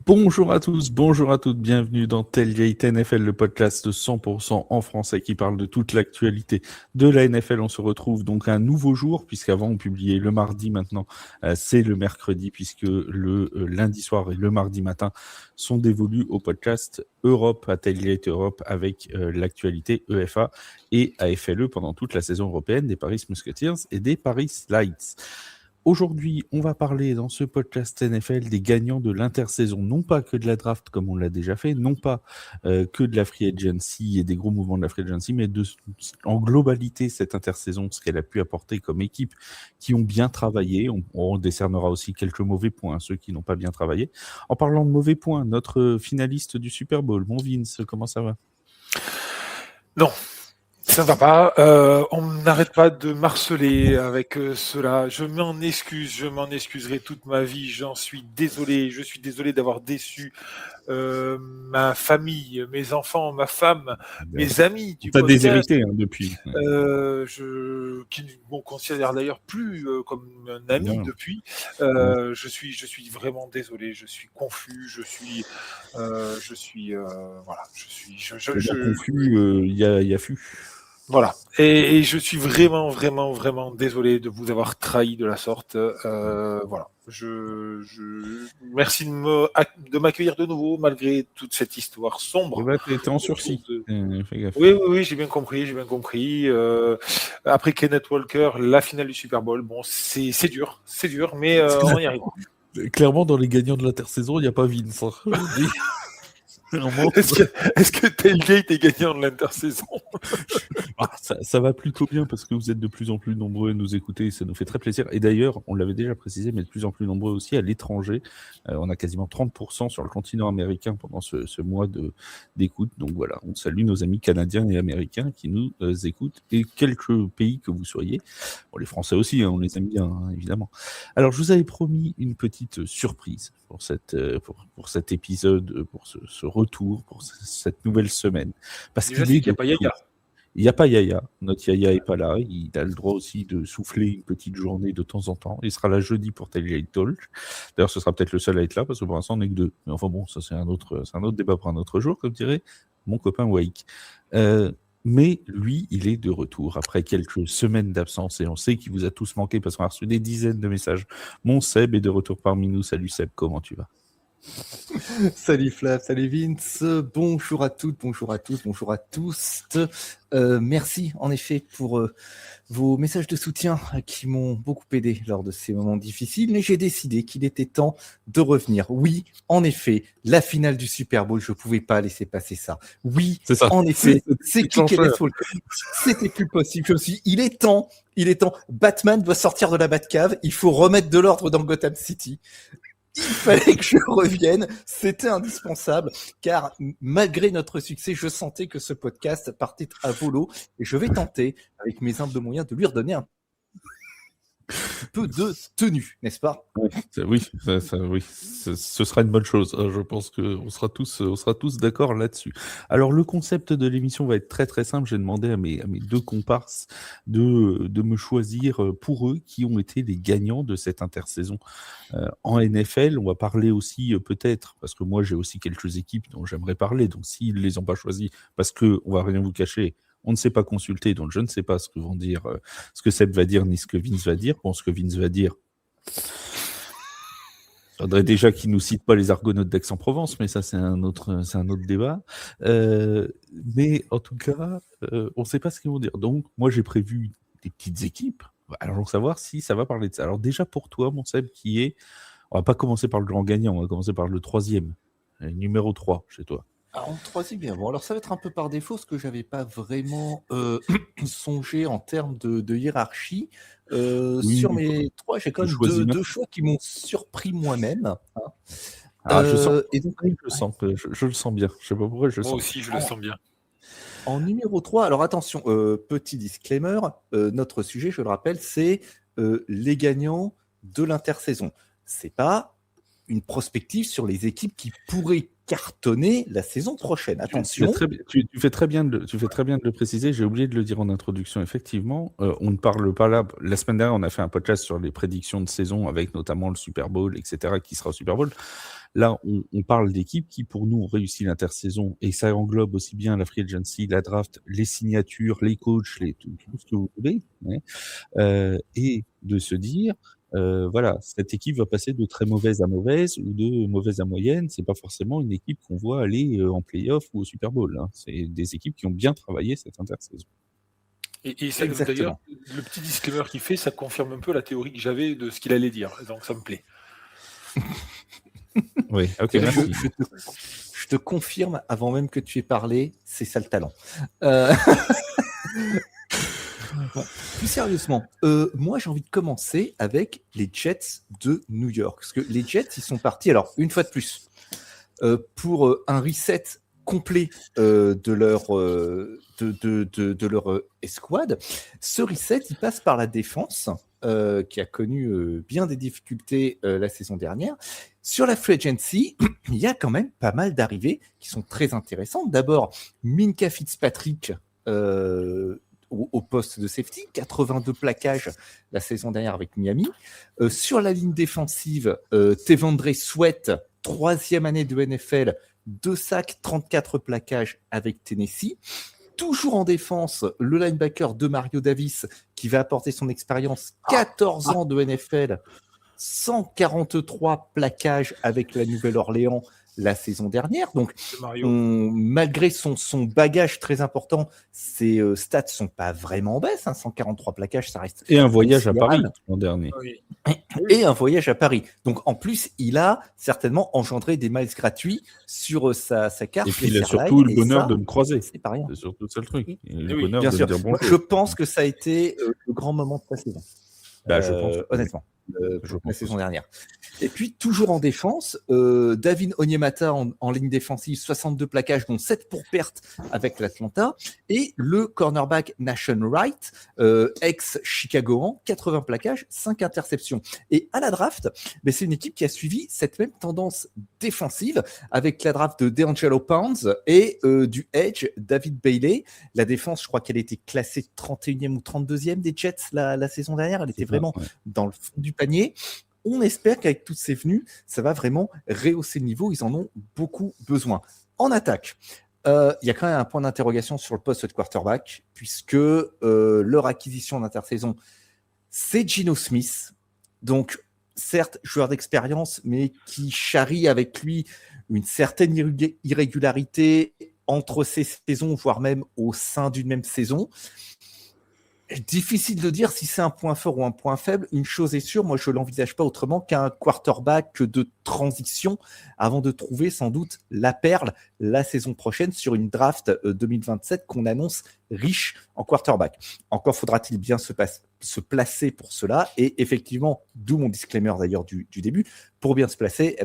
Bonjour à tous, bonjour à toutes, bienvenue dans Tailgate NFL, le podcast 100% en français qui parle de toute l'actualité de la NFL. On se retrouve donc un nouveau jour, puisqu'avant on publiait le mardi, maintenant c'est le mercredi, puisque le lundi soir et le mardi matin sont dévolus au podcast Europe, à Tailgate Europe, avec l'actualité EFA et AFLE pendant toute la saison européenne des Paris Musketeers et des Paris Lights. Aujourd'hui, on va parler dans ce podcast NFL des gagnants de l'intersaison, non pas que de la draft comme on l'a déjà fait, non pas que de la free agency et des gros mouvements de la free agency, mais en globalité cette intersaison, ce qu'elle a pu apporter comme équipe qui ont bien travaillé. On décernera aussi quelques mauvais points à ceux qui n'ont pas bien travaillé. En parlant de mauvais points, notre finaliste du Super Bowl, mon Vince, comment ça va ? Non. Ça va pas. On n'arrête pas de marceler avec cela. Je m'en excuse. Je m'en excuserai toute ma vie. J'en suis désolé. Je suis désolé d'avoir déçu ma famille, mes enfants, ma femme, mes amis du podcast. T'as déshérité depuis. Qui ne me considère d'ailleurs plus comme un ami depuis. Je suis vraiment désolé. Je suis confus. Voilà. Confus. Il y a fût. Voilà. Et je suis vraiment, vraiment, vraiment désolé de vous avoir trahi de la sorte. Voilà. Merci de m'accueillir de nouveau malgré toute cette histoire sombre. Bah, t'es en sursis. Fais gaffe. Oui, j'ai bien compris. Après Kenneth Walker, la finale du Super Bowl, bon, c'est dur, mais on y arrive. Clairement, dans les gagnants de l'intersaison, il n'y a pas Vince. Est-ce que Tailgate est gagnant de l'intersaison? Ça va plutôt bien parce que vous êtes de plus en plus nombreux à nous écouter et ça nous fait très plaisir. Et d'ailleurs, on l'avait déjà précisé, mais de plus en plus nombreux aussi à l'étranger. On a quasiment 30% sur le continent américain pendant ce mois d'écoute. Donc voilà, on salue nos amis canadiens et américains qui nous écoutent et quelques pays que vous soyez. Bon, les Français aussi, on les aime bien, évidemment. Alors, je vous avais promis une petite surprise pour cet épisode, pour ce retour, pour cette nouvelle semaine. Parce qu'il n'y a pas Yaya. Il n'y a pas Yaya. Notre Yaya n'est pas là. Il a le droit aussi de souffler une petite journée de temps en temps. Il sera là jeudi pour Tailgate Talk. D'ailleurs, ce sera peut-être le seul à être là parce que pour l'instant, on n'est que deux. Mais enfin bon, ça c'est un autre débat pour un autre jour, comme dirait mon copain Wake. Mais lui, il est de retour après quelques semaines d'absence et on sait qu'il vous a tous manqué parce qu'on a reçu des dizaines de messages. Mon Seb est de retour parmi nous. Salut Seb, comment tu vas ? Salut Flav, salut Vince, bonjour à toutes, bonjour à tous, bonjour à tous. Merci en effet pour vos messages de soutien qui m'ont beaucoup aidé lors de ces moments difficiles, mais j'ai décidé qu'il était temps de revenir. Oui, en effet, la finale du Super Bowl, je ne pouvais pas laisser passer ça. Oui, en effet, c'est cliquer les Falcons, c'était plus possible. Je me suis dit, il est temps, Batman doit sortir de la Batcave, il faut remettre de l'ordre dans Gotham City. Il fallait que je revienne, c'était indispensable, car malgré notre succès, je sentais que ce podcast partait à volo, et je vais tenter, avec mes humbles moyens, de lui redonner un peu de tenue, n'est-ce pas ? Oui, ce sera une bonne chose. Je pense qu'on sera tous d'accord là-dessus. Alors, le concept de l'émission va être très très simple. J'ai demandé à mes deux comparses de me choisir pour eux qui ont été les gagnants de cette intersaison en NFL. On va parler aussi peut-être, parce que moi j'ai aussi quelques équipes dont j'aimerais parler. Donc, s'ils ne les ont pas choisis, parce qu'on ne va rien vous cacher, on ne s'est pas consulté, donc je ne sais pas ce que vont dire, ce que Seb va dire, ni ce que Vince va dire. Bon, ce que Vince va dire, il faudrait déjà qu'il ne nous cite pas les Argonautes d'Aix-en-Provence, mais ça, c'est un autre débat. Mais en tout cas, on ne sait pas ce qu'ils vont dire. Donc, moi, j'ai prévu des petites équipes. Allons savoir si ça va parler de ça. Alors, déjà pour toi, mon Seb, on va pas commencer par le grand gagnant, on va commencer par le troisième, numéro 3 chez toi. Alors, en troisième, bien. Bon, alors ça va être un peu par défaut, parce que j'avais pas vraiment songé en termes de hiérarchie. Sur mes trois, j'ai quand même deux choix qui m'ont surpris moi-même. Je le sens bien. Je sais pas pourquoi je le sens. Moi aussi, je le sens bien. En numéro 3, alors attention, petit disclaimer, notre sujet, je le rappelle, c'est les gagnants de l'intersaison. C'est pas une prospective sur les équipes qui pourraient cartonner la saison prochaine. Attention. Tu fais très bien de le préciser. J'ai oublié de le dire en introduction. Effectivement, on ne parle pas là. La semaine dernière, on a fait un podcast sur les prédictions de saison avec notamment le Super Bowl, etc., qui sera au Super Bowl. Là, on parle d'équipes qui, pour nous, ont réussi l'intersaison et ça englobe aussi bien la free agency, la draft, les signatures, les coachs, tout ce que vous voulez. Ouais. Et de se dire, voilà, cette équipe va passer de très mauvaise à mauvaise ou de mauvaise à moyenne. C'est pas forcément une équipe qu'on voit aller en play-off ou au Super Bowl. Hein. C'est des équipes qui ont bien travaillé cette intersaison. Et ça, d'ailleurs, le petit disclaimer qu'il fait, ça confirme un peu la théorie que j'avais de ce qu'il allait dire. Donc ça me plaît. Oui, ok, merci. Je te confirme, avant même que tu aies parlé, c'est ça le talent. Plus sérieusement, moi j'ai envie de commencer avec les Jets de New York. Parce que les Jets, ils sont partis, alors une fois de plus, pour un reset complet de leur escouade. Ce reset, il passe par la défense, qui a connu bien des difficultés la saison dernière. Sur la free agency, il y a quand même pas mal d'arrivées qui sont très intéressantes. D'abord, Minkah Fitzpatrick au poste de safety, 82 plaquages la saison dernière avec Miami. Sur la ligne défensive, Tevandre Sweat, 3e année de NFL, 2 sacs, 34 plaquages avec Tennessee. Toujours en défense, le linebacker de Mario Davis qui va apporter son expérience, 14 ans de NFL, 143 plaquages avec la Nouvelle-Orléans la saison dernière. Donc, malgré son bagage très important, ses stats sont pas vraiment en baisse. 143 plaquages, ça reste. Et un voyage à Paris l'an dernier. Oui. Et un voyage à Paris. Donc, en plus, il a certainement engendré des miles gratuits sur sa carte. Et puis, il a surtout le bonheur de me croiser. C'est pas rien. C'est surtout ça le truc. Oui. Le bonheur bien de sûr. me dire bonjour. Je pense que ça a été le grand moment de la saison. Je pense. Honnêtement. La saison dernière. Et puis, toujours en défense, David Onyemata en ligne défensive, 62 plaquages, dont 7 pour perte avec l'Atlanta. Et le cornerback Nashon Wright, ex-Chicagoan, 80 plaquages, 5 interceptions. Et à la draft, c'est une équipe qui a suivi cette même tendance défensive avec la draft de DeAngelo Pounds et du Edge, David Bailey. La défense, je crois qu'elle était classée 31e ou 32e des Jets la saison dernière. Elle était vraiment dans le fond du panier. On espère qu'avec toutes ces venues, ça va vraiment rehausser le niveau. Ils en ont beaucoup besoin. En attaque, il y a quand même un point d'interrogation sur le poste de quarterback, puisque leur acquisition d'intersaison, c'est Geno Smith. Donc, certes, joueur d'expérience, mais qui charrie avec lui une certaine irrégularité entre ses saisons, voire même au sein d'une même saison. Difficile de dire si c'est un point fort ou un point faible. Une chose est sûre, moi je ne l'envisage pas autrement qu'un quarterback de transition avant de trouver sans doute la perle la saison prochaine sur une draft 2027 qu'on annonce riche en quarterback. Encore faudra-t-il bien se placer pour cela. Et effectivement, d'où mon disclaimer d'ailleurs du début, pour bien se placer,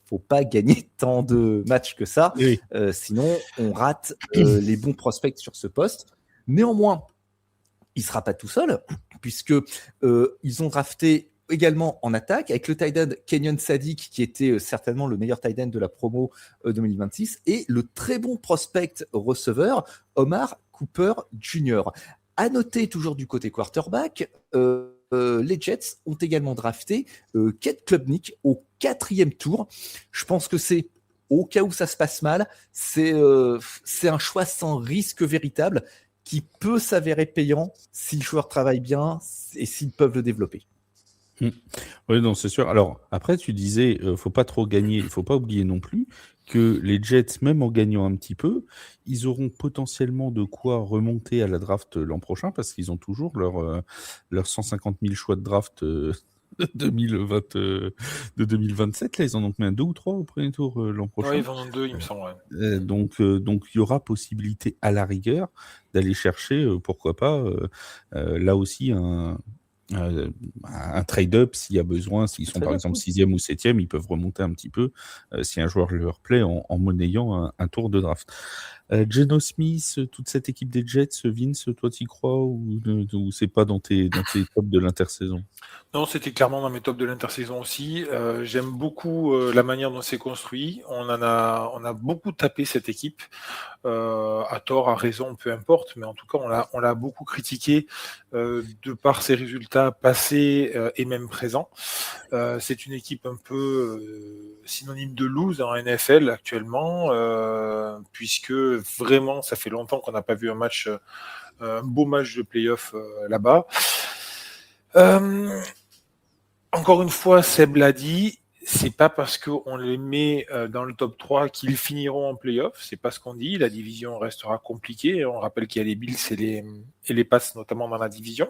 faut pas gagner tant de matchs que ça. Oui. Sinon, on rate les bons prospects sur ce poste. Néanmoins, il ne sera pas tout seul, puisque ils ont drafté également en attaque avec le tight end Kenyon Sadiq, qui était certainement le meilleur tight end de la promo 2026, et le très bon prospect receveur Omar Cooper Jr. À noter, toujours du côté quarterback, les Jets ont également drafté Kate Klubnik au 4e tour. Je pense que c'est, au cas où ça se passe mal, c'est un choix sans risque véritable, qui peut s'avérer payant si le joueur travaille bien et s'ils peuvent le développer. Oui, non, c'est sûr. Alors, après, tu disais, faut pas trop gagner. Il faut pas oublier non plus que les Jets, même en gagnant un petit peu, ils auront potentiellement de quoi remonter à la draft l'an prochain parce qu'ils ont toujours leur 150 000 choix de draft de 2027. Là, ils en ont combien, 2 ou 3 au premier tour l'an prochain? Oui, ils en ont 2, il me semble. Ouais. Donc, il y aura possibilité à la rigueur d'aller chercher, pourquoi pas, là aussi un trade-up s'il y a besoin. S'ils sont par exemple 6e ou 7e, ils peuvent remonter un petit peu si un joueur leur plaît en monnayant un tour de draft. Geno Smith, toute cette équipe des Jets, Vince, toi t'y crois ou c'est pas dans tes tops de l'intersaison? Non, c'était clairement dans mes tops de l'intersaison aussi. J'aime beaucoup la manière dont c'est construit. On a beaucoup tapé cette équipe, à tort, à raison, peu importe, mais en tout cas on l'a beaucoup critiqué de par ses résultats passés et même présents. C'est une équipe un peu synonyme de lose en NFL actuellement, puisque vraiment, ça fait longtemps qu'on n'a pas vu un beau match de play-off là-bas. Encore une fois, Seb l'a dit, c'est pas parce qu'on les met dans le top 3 qu'ils finiront en play-off, c'est pas ce qu'on dit, la division restera compliquée, on rappelle qu'il y a les Bills et les Pats notamment dans la division.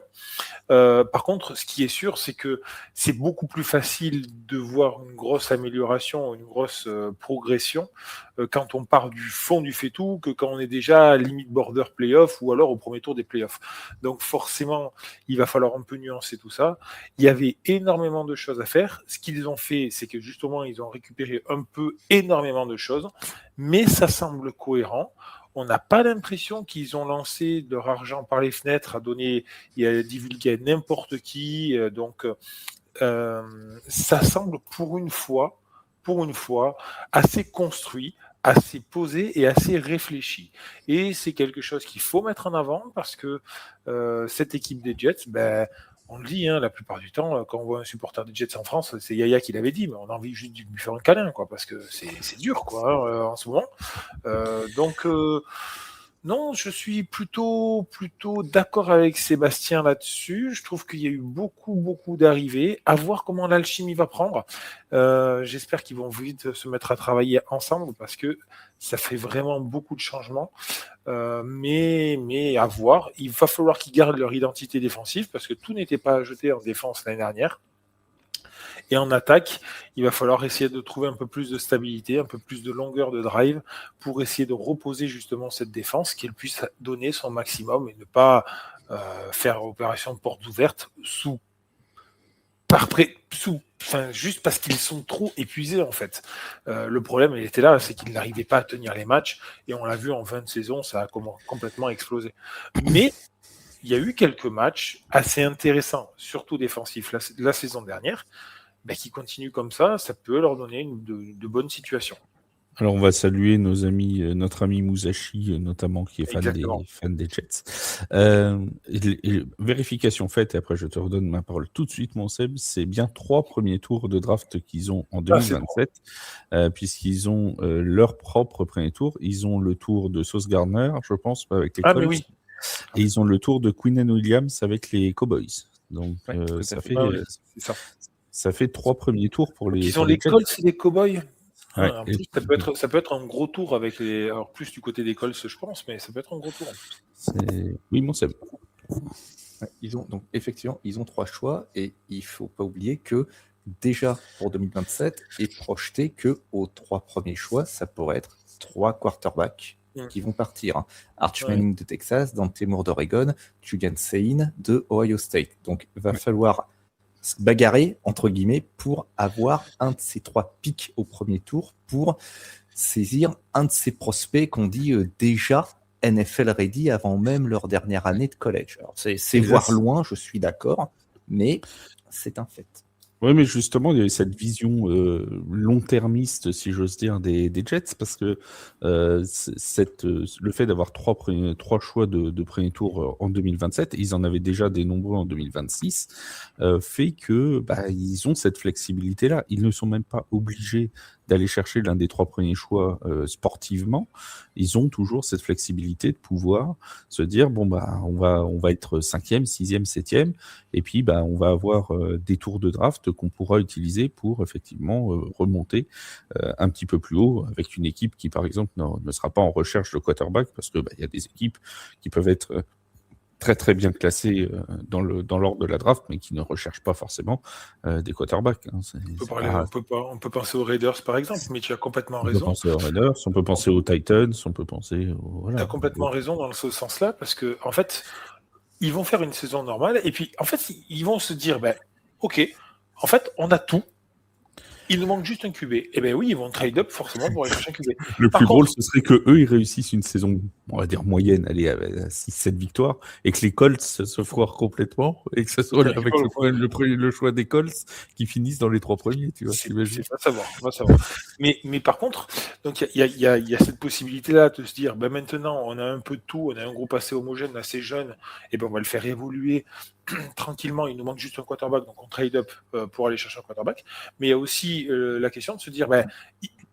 Par contre, ce qui est sûr, c'est que c'est beaucoup plus facile de voir une grosse amélioration, une grosse progression quand on part du fond du fait-tout que quand on est déjà à limite border playoff ou alors au premier tour des playoffs. Donc forcément, il va falloir un peu nuancer tout ça. Il y avait énormément de choses à faire. Ce qu'ils ont fait, c'est que justement, ils ont récupéré un peu énormément de choses, mais ça semble cohérent. On n'a pas l'impression qu'ils ont lancé leur argent par les fenêtres, à divulguer n'importe qui. Donc, ça semble pour une fois, assez construit, assez posé et assez réfléchi. Et c'est quelque chose qu'il faut mettre en avant parce que cette équipe des Jets, on le dit, la plupart du temps, quand on voit un supporter des Jets en France, c'est Yaya qui l'avait dit, mais on a envie juste de lui faire un câlin, quoi, parce que c'est dur, quoi, en ce moment. Donc, non, je suis plutôt d'accord avec Sébastien là-dessus. Je trouve qu'il y a eu beaucoup d'arrivées. À voir comment l'alchimie va prendre. J'espère qu'ils vont vite se mettre à travailler ensemble parce que ça fait vraiment beaucoup de changements. Mais à voir. Il va falloir qu'ils gardent leur identité défensive parce que tout n'était pas jeté en défense l'année dernière. Et en attaque, il va falloir essayer de trouver un peu plus de stabilité, un peu plus de longueur de drive pour essayer de reposer justement cette défense, qu'elle puisse donner son maximum et ne pas faire opération de portes ouvertes juste parce qu'ils sont trop épuisés en fait. Le problème, il était là, c'est qu'ils n'arrivaient pas à tenir les matchs et on l'a vu en fin de saison, ça a complètement explosé. Mais il y a eu quelques matchs assez intéressants, surtout défensifs la saison dernière, qui continuent comme ça peut leur donner de bonnes situations. Alors, on va saluer notre ami Musashi, notamment, qui est fan des Jets. Vérification faite, et après je te redonne ma parole tout de suite, mon Seb, c'est bien 3 premiers tours de draft qu'ils ont en 2027, puisqu'ils ont leur propre premier tour. Ils ont le tour de Sauce Gardner, je pense, avec les Colts. Oui. Et ils ont le tour de Quinnen Williams avec les Cowboys. Donc, ça fait 3 premiers tours pour les. Ils ont les Colts et les Cowboys. Ouais, en plus, ça peut être un gros tour avec les. Alors, plus du côté des Colts, je pense, mais ça peut être un gros tour. Oui, mon Seb. Donc, effectivement, ils ont 3 choix et il ne faut pas oublier que déjà pour 2027 est projeté qu'aux 3 premiers choix, ça pourrait être 3 quarterbacks qui vont partir. Arch Manning de Texas, Dante Moore d'Oregon, Julian Sain de Ohio State. Donc, il va falloir se bagarrer, entre guillemets, pour avoir un de ces 3 pics au premier tour pour saisir un de ces prospects qu'on dit déjà NFL ready avant même leur dernière année de college. Alors, c'est voir loin, je suis d'accord, mais c'est un fait. Oui, mais justement, il y a cette vision long-termiste, si j'ose dire, des Jets, parce que le fait d'avoir 3 choix de premier tour en 2027, ils en avaient déjà des nombreux en 2026, fait que ils ont cette flexibilité-là. Ils ne sont même pas obligés d'aller chercher l'un des 3 premiers choix sportivement. Ils ont toujours cette flexibilité de pouvoir se dire on va être 5e, 6e, 7e, et puis on va avoir des tours de draft qu'on pourra utiliser pour effectivement remonter un petit peu plus haut avec une équipe qui par exemple ne sera pas en recherche de quarterback, parce que y a des équipes qui peuvent être très très bien classés dans l'ordre de la draft, mais qui ne recherchent pas forcément des quarterbacks. On peut penser aux Raiders par exemple, mais tu as complètement raison. On peut penser aux Raiders, on peut penser aux Titans, on peut penser... Tu as complètement raison dans ce sens-là, parce que en fait, ils vont faire une saison normale, et puis en fait, ils vont se dire, ok, en fait, on a tout. Il nous manque juste un QB. Eh bien oui, ils vont trade up forcément pour aller chercher un QB. Le plus drôle, ce serait qu'eux, ils réussissent une saison, on va dire moyenne, allez, à 6-7 victoires, et que les Colts se foirent complètement, et que ce soit avec le choix des Colts qui finissent dans les 3 premiers, tu vois. C'est pas savoir. Mais par contre, donc il y a cette possibilité-là de se dire, maintenant, on a un peu de tout, on a un groupe assez homogène, assez jeune, et on va le faire évoluer tranquillement, il nous manque juste un quarterback, donc on trade up pour aller chercher un quarterback. Mais il y a aussi la question de se dire,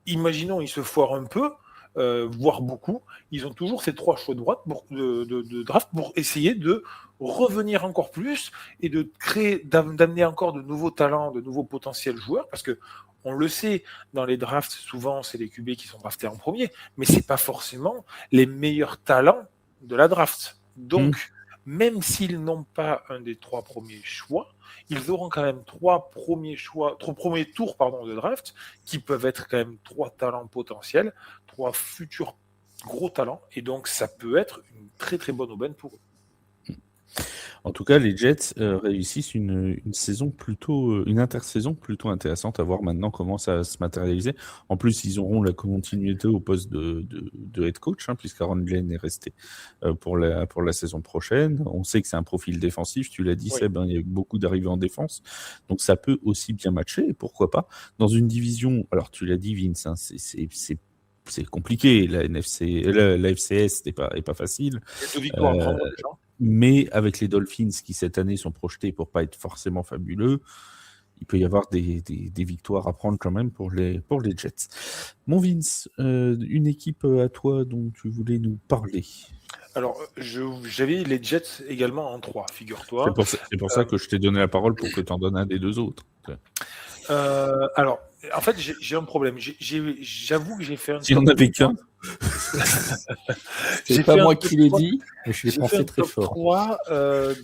imaginons, ils se foirent un peu, voire beaucoup, ils ont toujours ces 3 choix de draft pour essayer de revenir encore plus et de créer, d'amener encore de nouveaux talents, de nouveaux potentiels joueurs, parce que on le sait, dans les drafts, souvent c'est les QB qui sont draftés en premier, mais c'est pas forcément les meilleurs talents de la draft. Donc, même s'ils n'ont pas un des 3 premiers choix, ils auront quand même 3 premiers tours de draft qui peuvent être quand même 3 talents potentiels, 3 futurs gros talents, et donc ça peut être une très très bonne aubaine pour eux. En tout cas, les Jets réussissent une saison plutôt, une intersaison plutôt intéressante à voir maintenant comment ça va se matérialiser. En plus, ils auront la continuité au poste de head coach, puisqu'Aaron Glenn est resté pour la saison prochaine. On sait que c'est un profil défensif, tu l'as dit, Seb, il y a eu beaucoup d'arrivées en défense, donc ça peut aussi bien matcher, et pourquoi pas. Dans une division, alors tu l'as dit, Vince, c'est compliqué, la FCS n'est pas facile. Il y a 2 victoires à prendre, mais avec les Dolphins qui cette année sont projetés pour pas être forcément fabuleux, il peut y avoir des victoires à prendre quand même pour les Jets. Mon Vince, une équipe à toi dont tu voulais nous parler. Alors, j'avais les Jets également en 3, figure-toi. C'est pour ça que je t'ai donné la parole pour que tu en donnes un des 2 autres. Alors, en fait, j'ai un problème. J'avoue que j'ai fait un. Si on n'avait qu'un. C'est pas moi qui l'ai dit, mais je l'ai pensé très fort. 3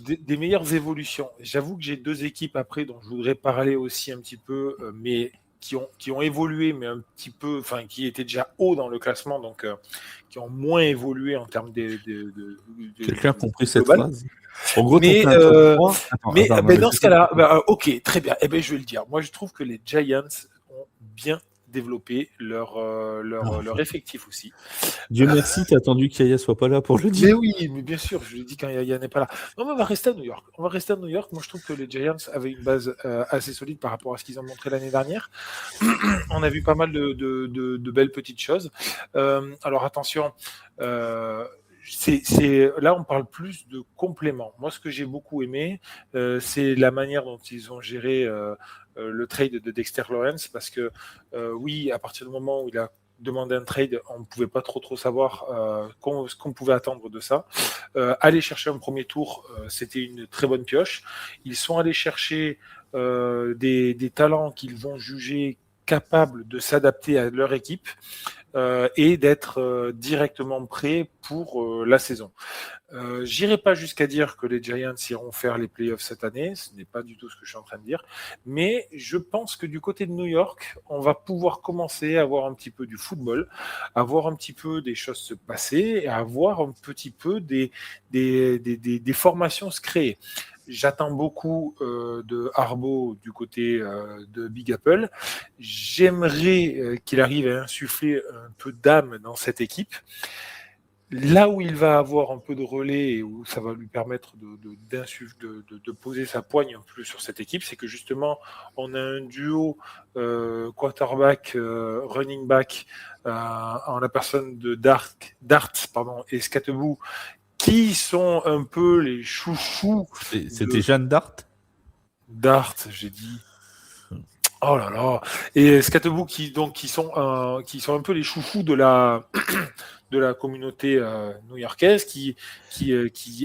des meilleures évolutions. J'avoue que j'ai 2 équipes après dont je voudrais parler aussi un petit peu, mais qui ont évolué, mais un petit peu, enfin, qui étaient déjà haut dans le classement, donc qui ont moins évolué en termes de Quelqu'un a compris cette phrase? En gros, mais dans ce cas-là, ok, très bien. Eh ben, je vais le dire. Moi, je trouve que les Giants ont bien développer leur effectif aussi. Dieu merci, t'as attendu qu'Yaya soit pas là pour le dire. Mais oui, mais bien sûr, je l'ai dit quand Yaya n'est pas là. Non, mais on va rester à New York. Moi, je trouve que les Giants avaient une base assez solide par rapport à ce qu'ils ont montré l'année dernière. On a vu pas mal de belles petites choses. Alors attention, là, on parle plus de compléments. Moi, ce que j'ai beaucoup aimé, c'est la manière dont ils ont géré le trade de Dexter Lawrence, parce que oui, à partir du moment où il a demandé un trade, on ne pouvait pas trop savoir ce qu'on pouvait attendre de ça. Aller chercher un premier tour, c'était une très bonne pioche. Ils sont allés chercher des talents qu'ils ont jugés capables de s'adapter à leur équipe et d'être directement prêts pour la saison. J'irai pas jusqu'à dire que les Giants iront faire les playoffs cette année, ce n'est pas du tout ce que je suis en train de dire, mais je pense que du côté de New York, on va pouvoir commencer à voir un petit peu du football, à voir un petit peu des choses se passer, et à voir un petit peu des formations se créer. J'attends beaucoup de Harbaugh du côté de Big Apple. J'aimerais qu'il arrive à insuffler un peu d'âme dans cette équipe. Là où il va avoir un peu de relais et où ça va lui permettre de poser sa poigne un peu sur cette équipe, c'est que justement, on a un duo quarterback, running back, en la personne de Dart et Scateboo, qui sont un peu les chouchous. C'était Jeanne Dart ? Dart, j'ai dit. Oh là là. Et Scateboo qui sont un peu les chouchous de la communauté new-yorkaise, qui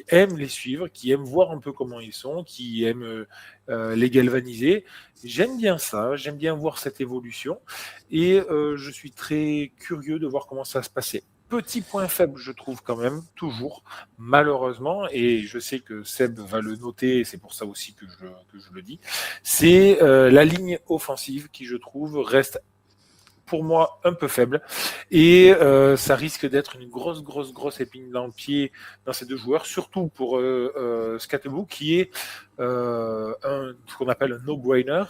aiment les suivre, qui aiment voir un peu comment ils sont, qui aiment les galvaniser. J'aime bien ça, j'aime bien voir cette évolution, et je suis très curieux de voir comment ça va se passer. Petit point faible, je trouve quand même, toujours, malheureusement, et je sais que Seb va le noter, et c'est pour ça aussi que je le dis, c'est la ligne offensive qui, je trouve, reste pour moi un peu faible, et ça risque d'être une grosse épine dans le pied dans ces deux joueurs, surtout pour Scateboo, qui est ce qu'on appelle un no-brainer,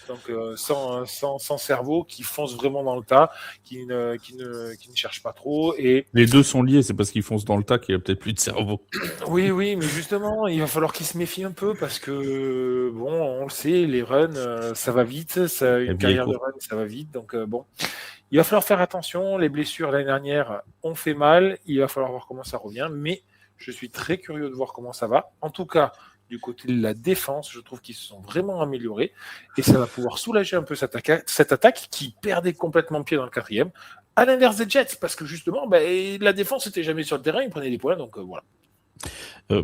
donc sans cerveau, qui fonce vraiment dans le tas, qui ne cherche pas trop. Et les deux sont liés, c'est parce qu'ils foncent dans le tas qu'il n'y a peut-être plus de cerveau. Oui, mais justement, il va falloir qu'ils se méfient un peu, parce que, bon, on le sait, les runs, ça va vite, une carrière de run, ça va vite, donc bon. Il va falloir faire attention, les blessures l'année dernière ont fait mal, il va falloir voir comment ça revient, mais je suis très curieux de voir comment ça va. En tout cas, Du côté de la défense, je trouve qu'ils se sont vraiment améliorés et ça va pouvoir soulager un peu cette attaque qui perdait complètement pied dans le 4e. À l'inverse des Jets, parce que justement, la défense n'était jamais sur le terrain, ils prenaient des points, donc voilà.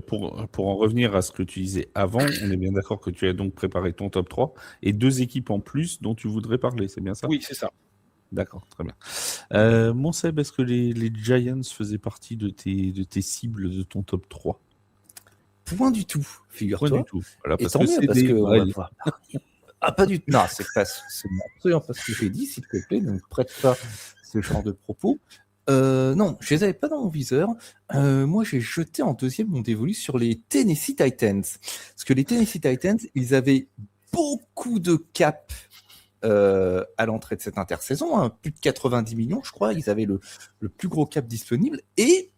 Pour en revenir à ce que tu disais avant, on est bien d'accord que tu as donc préparé ton top 3 et 2 équipes en plus dont tu voudrais parler, c'est bien ça? Oui, c'est ça. D'accord, très bien. Mon Seb, est-ce que les Giants faisaient partie de tes cibles de ton top 3? Point du tout, Point figure-toi. du tout. Voilà, Et parce tant que mieux, c'est parce des que on vrais. va voir. Ah, pas du tout. Non, c'est absolument pas ce que j'ai dit, s'il te plaît. Ne me prête pas ce genre de propos. Non, je les avais pas dans mon viseur. Moi, j'ai jeté en deuxième mon dévolu sur les Tennessee Titans. Parce que les Tennessee Titans, ils avaient beaucoup de cap à l'entrée de cette intersaison, hein, plus de 90 millions, je crois. Ils avaient le plus gros cap disponible. Et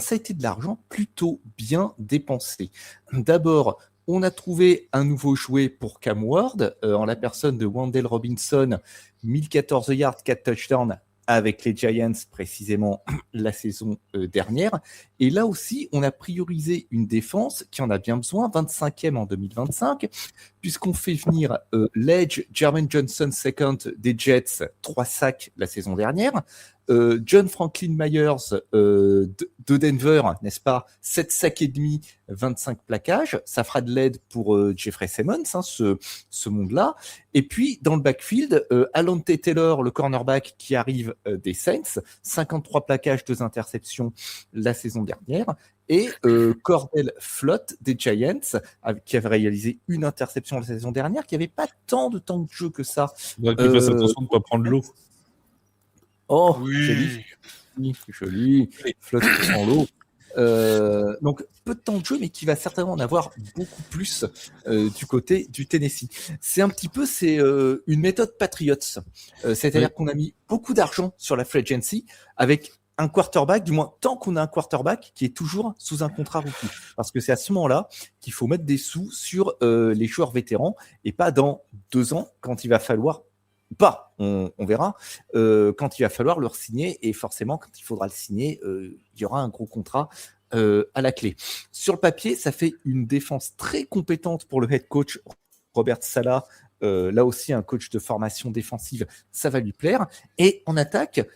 ça a été de l'argent plutôt bien dépensé. D'abord, on a trouvé un nouveau jouet pour Cam Ward, en la personne de Wan'Dale Robinson, 1014 yards, 4 touchdowns avec les Giants précisément la saison dernière. Et là aussi, on a priorisé une défense qui en a bien besoin, 25e en 2025, puisqu'on fait venir l'Edge Jermaine Johnson second des Jets, 3 sacs la saison dernière, John Franklin Myers de Denver, n'est-ce pas, 7 sacs et demi, 25 plaquages, ça fera de l'aide pour Jeffrey Simmons, hein, ce monde-là. Et puis dans le backfield, Alonte Taylor, le cornerback qui arrive des Saints, 53 plaquages, 2 interceptions la saison dernière. Et Cordell Flott des Giants, qui avait réalisé une interception la saison dernière, qui n'avait pas tant de temps de jeu que ça. Il faudrait qu'il fasse attention de ne pas prendre l'eau. Oh, Oui. joli. Flott qui prend l'eau. Donc peu de temps de jeu, mais qui va certainement en avoir beaucoup plus du côté du Tennessee. C'est une méthode Patriots. C'est-à-dire qu'on a mis beaucoup d'argent sur la free agency avec un quarterback, du moins tant qu'on a un quarterback qui est toujours sous un contrat rookie. Parce que c'est à ce moment-là qu'il faut mettre des sous sur les joueurs vétérans et pas dans 2 ans quand il va falloir on verra, quand il va falloir le signer, et forcément quand il faudra le signer, il y aura un gros contrat à la clé. Sur le papier, ça fait une défense très compétente pour le head coach Robert Saleh. Là aussi, un coach de formation défensive, ça va lui plaire. Et en attaque,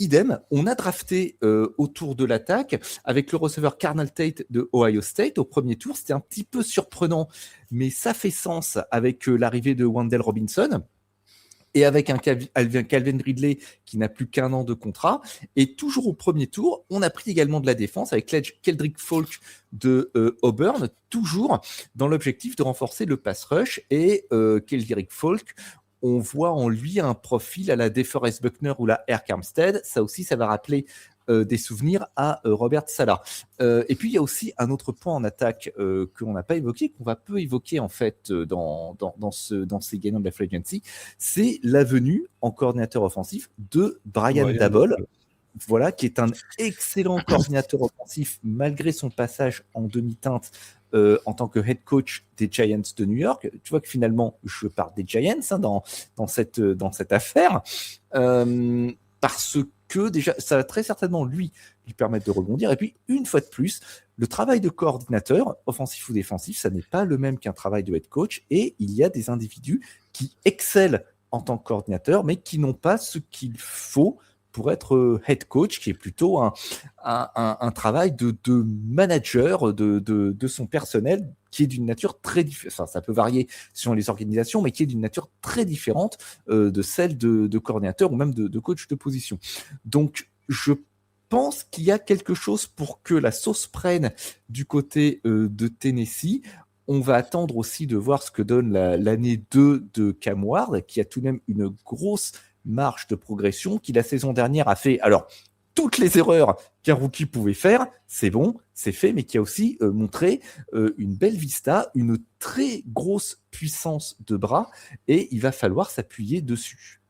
idem, on a drafté autour de l'attaque avec le receveur Carnell Tate de Ohio State au premier tour. C'était un petit peu surprenant, mais ça fait sens avec l'arrivée de Wan'Dale Robinson. Et avec un Calvin Ridley qui n'a plus qu'1 an de contrat. Et toujours au premier tour, on a pris également de la défense avec Keldrick Falk de Auburn, toujours dans l'objectif de renforcer le pass rush. Et Keldrick Falk, on voit en lui un profil à la DeForest Buckner ou la Air Armstead. Ça aussi, ça va rappeler des souvenirs à Robert Saleh. Et puis il y a aussi un autre point en attaque que l'on n'a pas évoqué, qu'on va peu évoquer en fait dans ces gagnants de la free agency, c'est la venue en coordinateur offensif de Brian Daboll, voilà, qui est un excellent coordinateur offensif malgré son passage en demi-teinte en tant que head coach des Giants de New York. Tu vois que finalement je parle des Giants hein, dans cette affaire parce que déjà, ça va très certainement lui permettre de rebondir. Et puis, une fois de plus, le travail de coordinateur, offensif ou défensif, ça n'est pas le même qu'un travail de head coach. Et il y a des individus qui excellent en tant que coordinateur, mais qui n'ont pas ce qu'il faut pour être head coach, qui est plutôt un travail de manager de son personnel, qui est d'une nature très différente. Enfin, ça peut varier selon les organisations, mais qui est d'une nature très différente de celle de coordinateur ou même de coach de position. Donc, je pense qu'il y a quelque chose pour que la sauce prenne du côté de Tennessee. On va attendre aussi de voir ce que donne l'année 2 de Cam Ward, qui a tout de même une grosse marge de progression, qui la saison dernière a fait toutes les erreurs qu'un rookie pouvait faire, c'est bon, c'est fait, mais qui a aussi montré une belle vista, une très grosse puissance de bras, et il va falloir s'appuyer dessus.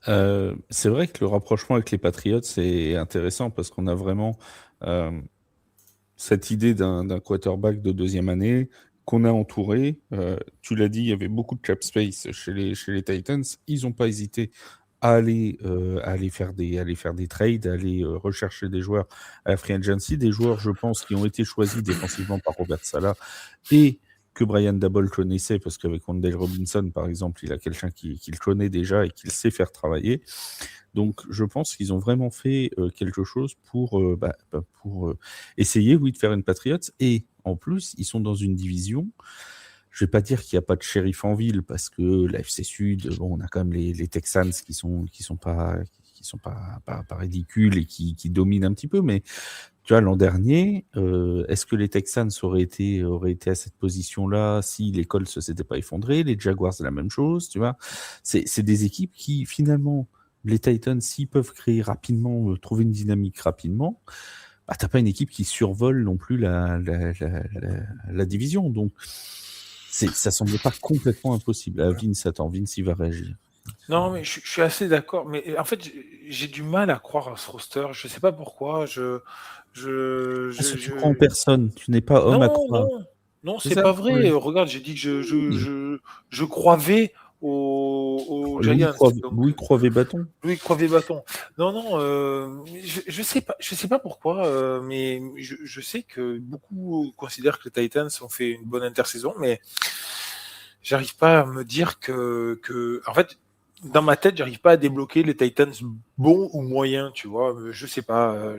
C'est vrai que le rapprochement avec les Patriots c'est intéressant parce qu'on a vraiment cette idée d'un quarterback de 2e année qu'on a entouré. Tu l'as dit, il y avait beaucoup de cap space chez les Titans. Ils n'ont pas hésité à aller faire des trades, à aller rechercher des joueurs à la free agency, des joueurs, je pense, qui ont été choisis défensivement par Robert Saleh et que Brian Daboll connaissait, parce qu'avec Wendell Robinson, par exemple, il a quelqu'un qui le connaît déjà et qui le sait faire travailler. Donc, je pense qu'ils ont vraiment fait quelque chose pour essayer, oui, de faire une Patriots. Et en plus, ils sont dans une division. Je vais pas dire qu'il n'y a pas de shérif en ville, parce que la FC Sud, bon, on a quand même les Texans qui sont pas ridicules et qui dominent un petit peu. Mais tu vois, l'an dernier, est-ce que les Texans auraient été à cette position-là si les Colts ne s'étaient pas effondrés? Les Jaguars, c'est la même chose, tu vois. C'est des équipes qui, finalement, les Titans, s'ils peuvent créer rapidement, trouver une dynamique rapidement, bah, t'as pas une équipe qui survole non plus la division. Donc, ça semble pas complètement impossible. Vince, il va réagir. Non, mais je suis assez d'accord. Mais en fait, j'ai du mal à croire à ce roster. Je sais pas pourquoi. Parce que tu crois en personne. Tu n'es pas homme à croire. Non, C'est c'est ça, pas le vrai. problème. Regarde, j'ai dit que je croivais aux Louis Giants. Croivet Bâton. Louis Croivet-Bâton. Non, je sais pas pourquoi, mais je sais que beaucoup considèrent que les Titans ont fait une bonne intersaison, mais j'arrive pas à me dire que en fait, dans ma tête, j'arrive pas à débloquer les Titans bons ou moyens, tu vois. Je sais pas.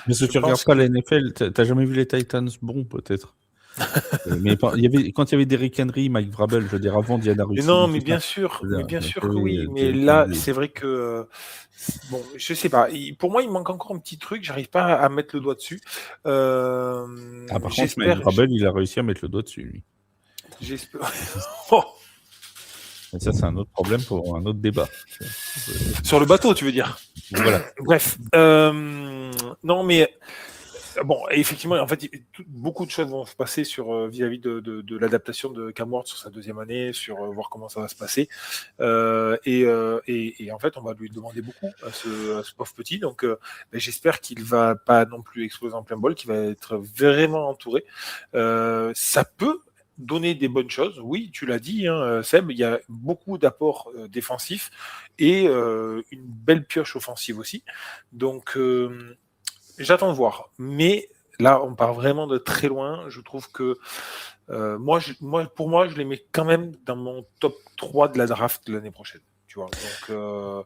Mais si tu regardes pas la NFL, t'as jamais vu les Titans bons, peut-être. Mais quand il y avait Derrick Henry, Mike Vrabel, je veux dire, avant Diana Russell. Non, mais bien sûr que oui. Mais là, c'est vrai que bon, je sais pas. Pour moi, il manque encore un petit truc. J'arrive pas à mettre le doigt dessus. Par contre, Mike Vrabel, il a réussi à mettre le doigt dessus, lui. J'espère. Et ça, c'est un autre problème pour un autre débat. Sur le bateau, tu veux dire? Voilà. Bref. Non, mais bon, effectivement, en fait, beaucoup de choses vont se passer sur vis-à-vis de l'adaptation de Cam Ward sur sa deuxième année, sur voir comment ça va se passer. Et en fait, on va lui demander beaucoup à ce pauvre petit. Donc, j'espère qu'il va pas non plus exploser en plein bol, qu'il va être vraiment entouré. Ça peut donner des bonnes choses. Oui, tu l'as dit, hein, Seb, il y a beaucoup d'apports défensifs et une belle pioche offensive aussi. Donc, j'attends de voir. Mais là, on part vraiment de très loin. Je trouve que pour moi, je les mets quand même dans mon top 3 de la draft de l'année prochaine. Tu vois. Donc,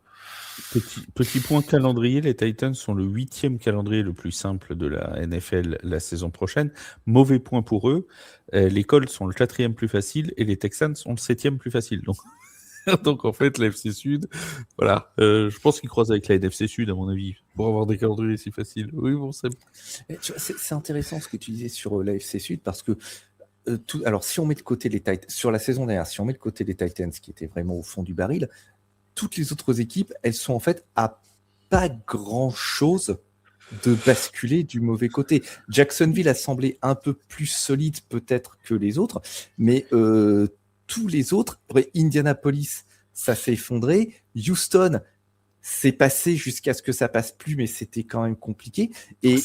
Petit point calendrier, les Titans sont le 8e calendrier le plus simple de la NFL la saison prochaine. Mauvais point pour eux. Les Colts sont le 4e plus facile et les Texans sont le 7e plus facile. Donc en fait, la FC Sud, voilà. Je pense qu'ils croisent avec la NFC Sud, à mon avis, pour avoir des calendriers si faciles. Oui, bon, c'est intéressant ce que tu disais sur la FC Sud parce que alors si on met de côté les Titans sur la saison dernière, si on met de côté les Titans qui étaient vraiment au fond du baril, toutes les autres équipes, elles sont en fait à pas grand-chose de basculer du mauvais côté. Jacksonville a semblé un peu plus solide peut-être que les autres, mais tous les autres, Indianapolis, ça s'est effondré. Houston, c'est passé jusqu'à ce que ça passe plus, mais c'était quand même compliqué. Et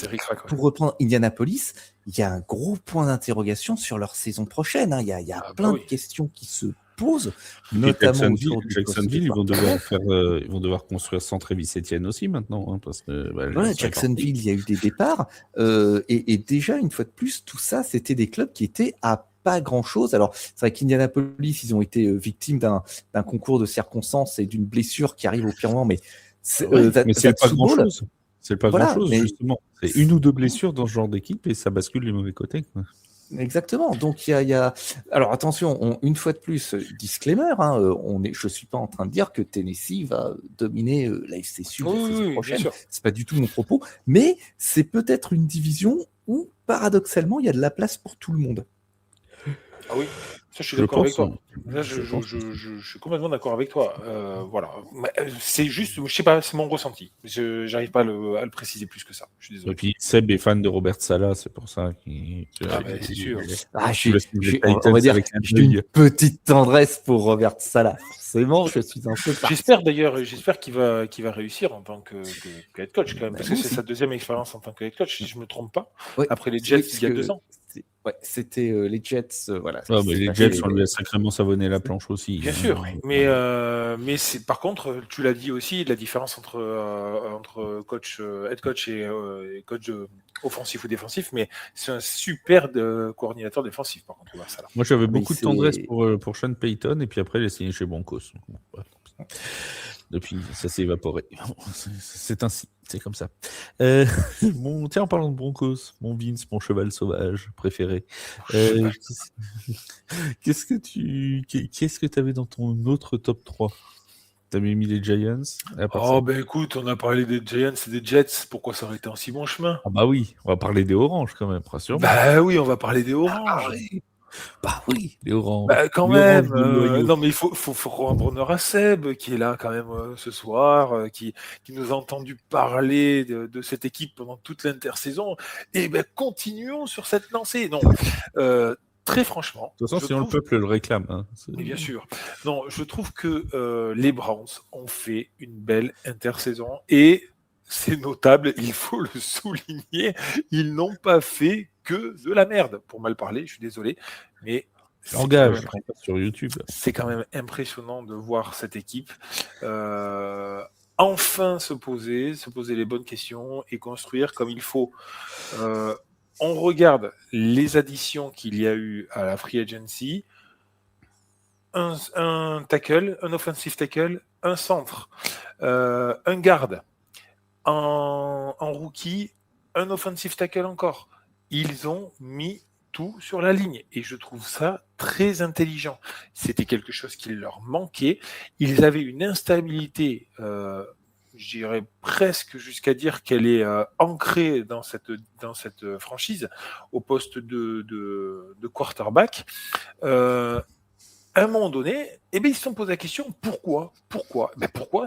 pour reprendre Indianapolis, il y a un gros point d'interrogation sur leur saison prochaine. Hein. Il y a plein de questions qui se posent, notamment autour du Jacksonville, ils vont devoir construire sans Travis Etienne aussi maintenant, hein, parce que Jacksonville, il y a eu des départs, et déjà une fois de plus, tout ça, c'était des clubs qui étaient à pas grand-chose. Alors, c'est vrai qu'Indianapolis, ils ont été victimes d'un concours de circonstances et d'une blessure qui arrive au pire moment, mais c'est pas grand-chose. C'est pas grand-chose, justement. C'est une ou deux blessures dans ce genre d'équipe et ça bascule les mauvais côtés, quoi. Exactement. Donc, il y a... Alors, attention, une fois de plus, disclaimer, hein, je suis pas en train de dire que Tennessee va dominer la FC Sud la saison prochaine. C'est pas du tout mon propos. Mais c'est peut-être une division où, paradoxalement, il y a de la place pour tout le monde. Ah oui, ça je suis d'accord avec toi. Là, je suis complètement d'accord avec toi. Voilà, c'est juste, je sais pas, c'est mon ressenti. J'arrive pas à le préciser plus que ça. Je suis désolé. Et puis Seb est fan de Robert Saleh, c'est pour ça qu'il. C'est sûr. On va dire, j'ai une petite tendresse pour Robert Saleh. Forcément, je suis un peu. J'espère qu'il va réussir en tant que head coach quand même, parce que c'est sa deuxième expérience en tant que head coach, si je me trompe pas. Ouais, après les Jets il y a 2 ans. c'était les Jets. Voilà. Ah, mais les Jets, on lui a sacrément savonné la planche aussi. Bien sûr, mais c'est par contre, tu l'as dit aussi, la différence entre coach, head coach et coach offensif ou défensif, mais c'est un super coordinateur défensif par contre. Ça, là. Moi, j'avais beaucoup de tendresse pour Sean Payton, et puis après, il a signé chez Broncos. Depuis, ça s'est évaporé. C'est ainsi, c'est comme ça. Bon, tiens, en parlant de Broncos, mon Vince, mon cheval sauvage préféré. Qu'est-ce que tu avais dans ton autre top 3 ? T'avais mis les Giants ? Écoute, on a parlé des Giants et des Jets. Pourquoi ça aurait été en si bon chemin ? Ah bah oui, on va parler des Oranges quand même, rassure-moi. Bah oui, on va parler des Oranges. Bah oui, les Oranges. Bah quand même. Non mais il faut rendre honneur à Seb qui est là quand même ce soir, qui nous a entendu parler de cette équipe pendant toute l'intersaison. Et ben continuons sur cette lancée. Non. Très franchement. De toute façon, sinon le peuple le réclame. Hein. Mais bien sûr. Non, je trouve que les Browns ont fait une belle intersaison et c'est notable, il faut le souligner, ils n'ont pas fait que de la merde. Pour mal parler, je suis désolé, mais sur YouTube. C'est quand même impressionnant de voir cette équipe enfin se poser les bonnes questions et construire comme il faut. On regarde les additions qu'il y a eu à la free agency. Un tackle, un offensive tackle, un centre, un garde, en rookie, un offensive tackle encore. Ils ont mis tout sur la ligne et je trouve ça très intelligent. C'était quelque chose qui leur manquait. Ils avaient une instabilité, j'irais presque jusqu'à dire qu'elle est ancrée dans cette franchise au poste de quarterback. À un moment donné, ils se sont posé la question, pourquoi ? Pourquoi ?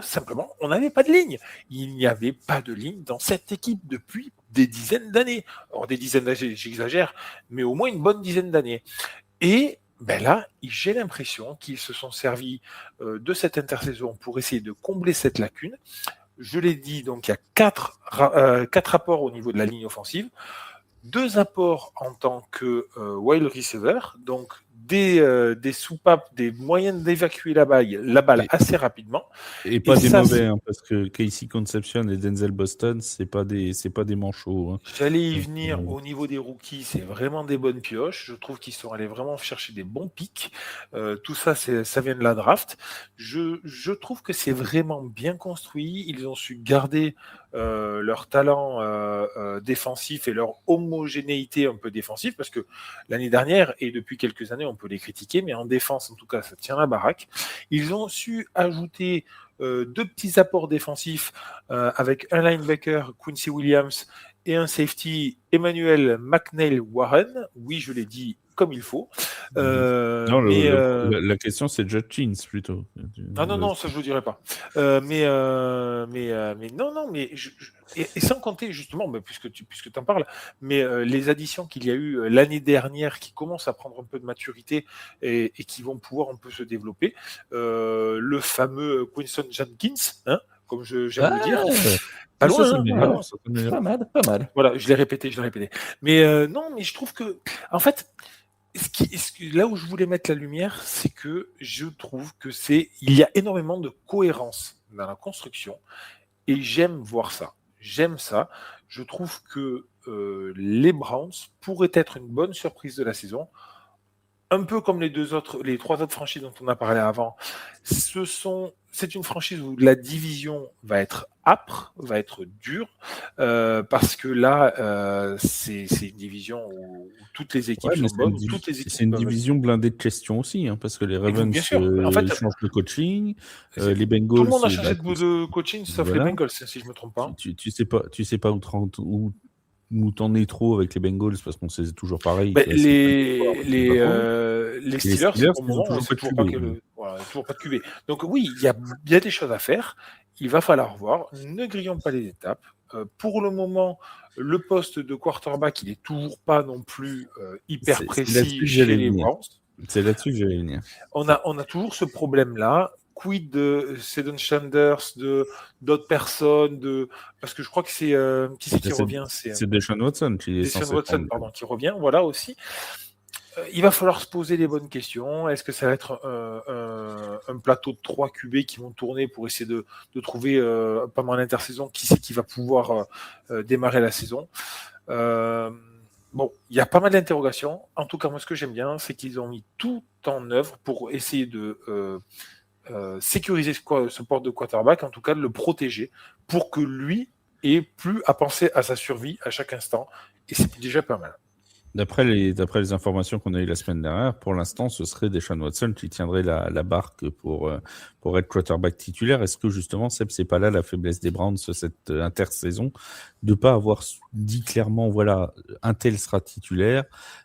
Simplement, on n'avait pas de ligne. Il n'y avait pas de ligne dans cette équipe depuis des dizaines d'années. Alors, des dizaines d'années, j'exagère, mais au moins une bonne dizaine d'années. Et là, j'ai l'impression qu'ils se sont servis de cette intersaison pour essayer de combler cette lacune. Je l'ai dit, donc il y a 4 apports au niveau de la ligne offensive, 2 apports en tant que wide receiver, donc des soupapes, des moyens d'évacuer la balle assez rapidement. Et pas des mauvais, hein, parce que Casey Concepcion et Denzel Boston, c'est pas des manchots. Hein. J'allais y venir au niveau des rookies, c'est vraiment des bonnes pioches. Je trouve qu'ils sont allés vraiment chercher des bons pics. Tout ça, ça vient de la draft. Je trouve que c'est vraiment bien construit. Ils ont su garder leur talent défensif et leur homogénéité un peu défensive, parce que l'année dernière et depuis quelques années, on peut les critiquer, mais en défense, en tout cas, ça tient la baraque. Ils ont su ajouter 2 petits apports défensifs avec un linebacker, Quincy Williams, et un safety, Emmanuel McNeil-Warren. Oui, je l'ai dit comme il faut. Non, la question, c'est Judkins plutôt. Non, ça je vous dirai pas. Mais et sans compter justement, puisque tu en parles, mais les additions qu'il y a eu l'année dernière qui commencent à prendre un peu de maturité et qui vont pouvoir un peu se développer. Le fameux Quinson Jenkins, hein, comme j'aime le dire. Pas loin, pas mal. Voilà, je l'ai répété. Mais non, mais je trouve que, en fait, là où je voulais mettre la lumière, c'est que je trouve que il y a énormément de cohérence dans la construction et j'aime voir ça. J'aime ça. Je trouve que les Browns pourraient être une bonne surprise de la saison. Un peu comme les 3 autres franchises dont on a parlé avant. C'est une franchise où la division va être âpre, va être dure, parce que là, c'est une division où toutes les équipes sont bonnes. C'est une division blindée de questions aussi, hein, parce que les Ravens changent de coaching, les Bengals... Tout le monde a changé de coaching, sauf les Bengals, si je ne me trompe pas. Tu sais pas où t'en es trop avec les Bengals, parce qu'on sait toujours pareil. Les Steelers, pour le moment, on ne sait toujours pas de QB. Donc oui, il y a des choses à faire. Il va falloir voir. Ne grillons pas les étapes. Pour le moment, le poste de quarterback, il n'est toujours pas non plus hyper précis chez les Browns. C'est là-dessus que j'allais venir. On a toujours ce problème-là quid de Seddon Sanders, d'autres personnes, parce que je crois que c'est qui c'est qui revient, c'est Deshaun Watson qui est Deshaun Watson, pardon, qui revient, voilà aussi. Il va falloir se poser les bonnes questions. Est-ce que ça va être un plateau de 3 QB qui vont tourner pour essayer de trouver pendant l'intersaison qui c'est qui va pouvoir démarrer la saison? Bon, il y a pas mal d'interrogations. En tout cas, moi, ce que j'aime bien, c'est qu'ils ont mis tout en œuvre pour essayer de sécuriser ce poste de quarterback, en tout cas de le protéger, pour que lui ait plus à penser à sa survie à chaque instant. Et c'est déjà pas mal. D'après les informations qu'on a eues la semaine dernière, pour l'instant, ce serait Deshaun Watson qui tiendrait la barque pour être quarterback titulaire. Est-ce que justement, Seb, c'est pas là la faiblesse des Browns cette intersaison, de pas avoir dit clairement, voilà, un tel sera titulaire.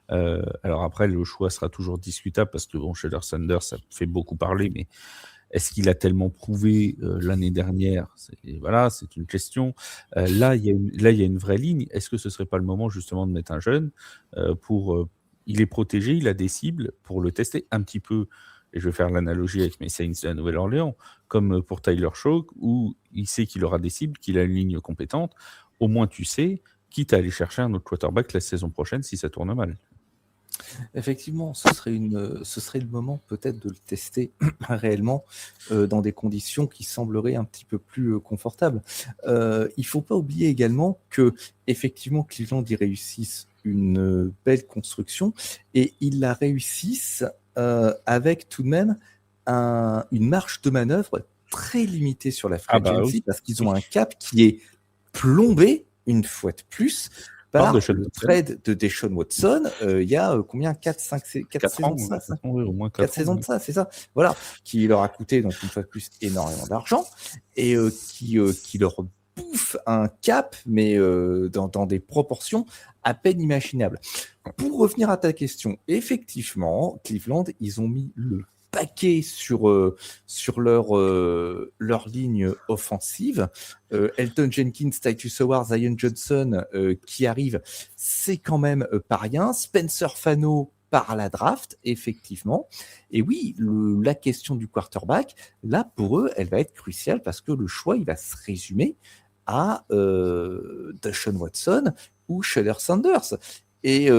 Alors après, le choix sera toujours discutable parce que bon, Shedeur Sanders, ça fait beaucoup parler, mais est-ce qu'il a tellement prouvé l'année dernière? C'est une question. Là, il y a une vraie ligne. Est-ce que ce serait pas le moment justement de mettre un jeune il est protégé, il a des cibles pour le tester un petit peu. Et je vais faire l'analogie avec mes Saints de la Nouvelle-Orléans, comme pour Tyler Shough, où il sait qu'il aura des cibles, qu'il a une ligne compétente. Au moins, tu sais, quitte à aller chercher un autre quarterback la saison prochaine si ça tourne mal. Effectivement, ce serait le moment peut-être de le tester réellement dans des conditions qui sembleraient un petit peu plus confortables. Il faut pas oublier également que effectivement Cleveland y réussissent une belle construction et ils la réussissent avec tout de même une marge de manœuvre très limitée sur la free agency parce qu'ils ont un cap qui est plombé une fois de plus par le trade de Deshaun Watson. Il y a combien 4 saisons de ça, au moins 4 saisons de ça, c'est ça. Voilà, qui leur a coûté donc une fois de plus énormément d'argent et qui leur bouffe un cap, mais dans des proportions à peine imaginables. Pour revenir à ta question, effectivement, Cleveland, ils ont mis le paquet sur leur ligne offensive. Elton Jenkins, Titus Howard, Zion Johnson qui arrivent, c'est quand même pas rien. Spencer Fano par la draft, effectivement. Et oui, la question du quarterback, là, pour eux, elle va être cruciale parce que le choix, il va se résumer à Deshaun Watson ou Shedeur Sanders. Et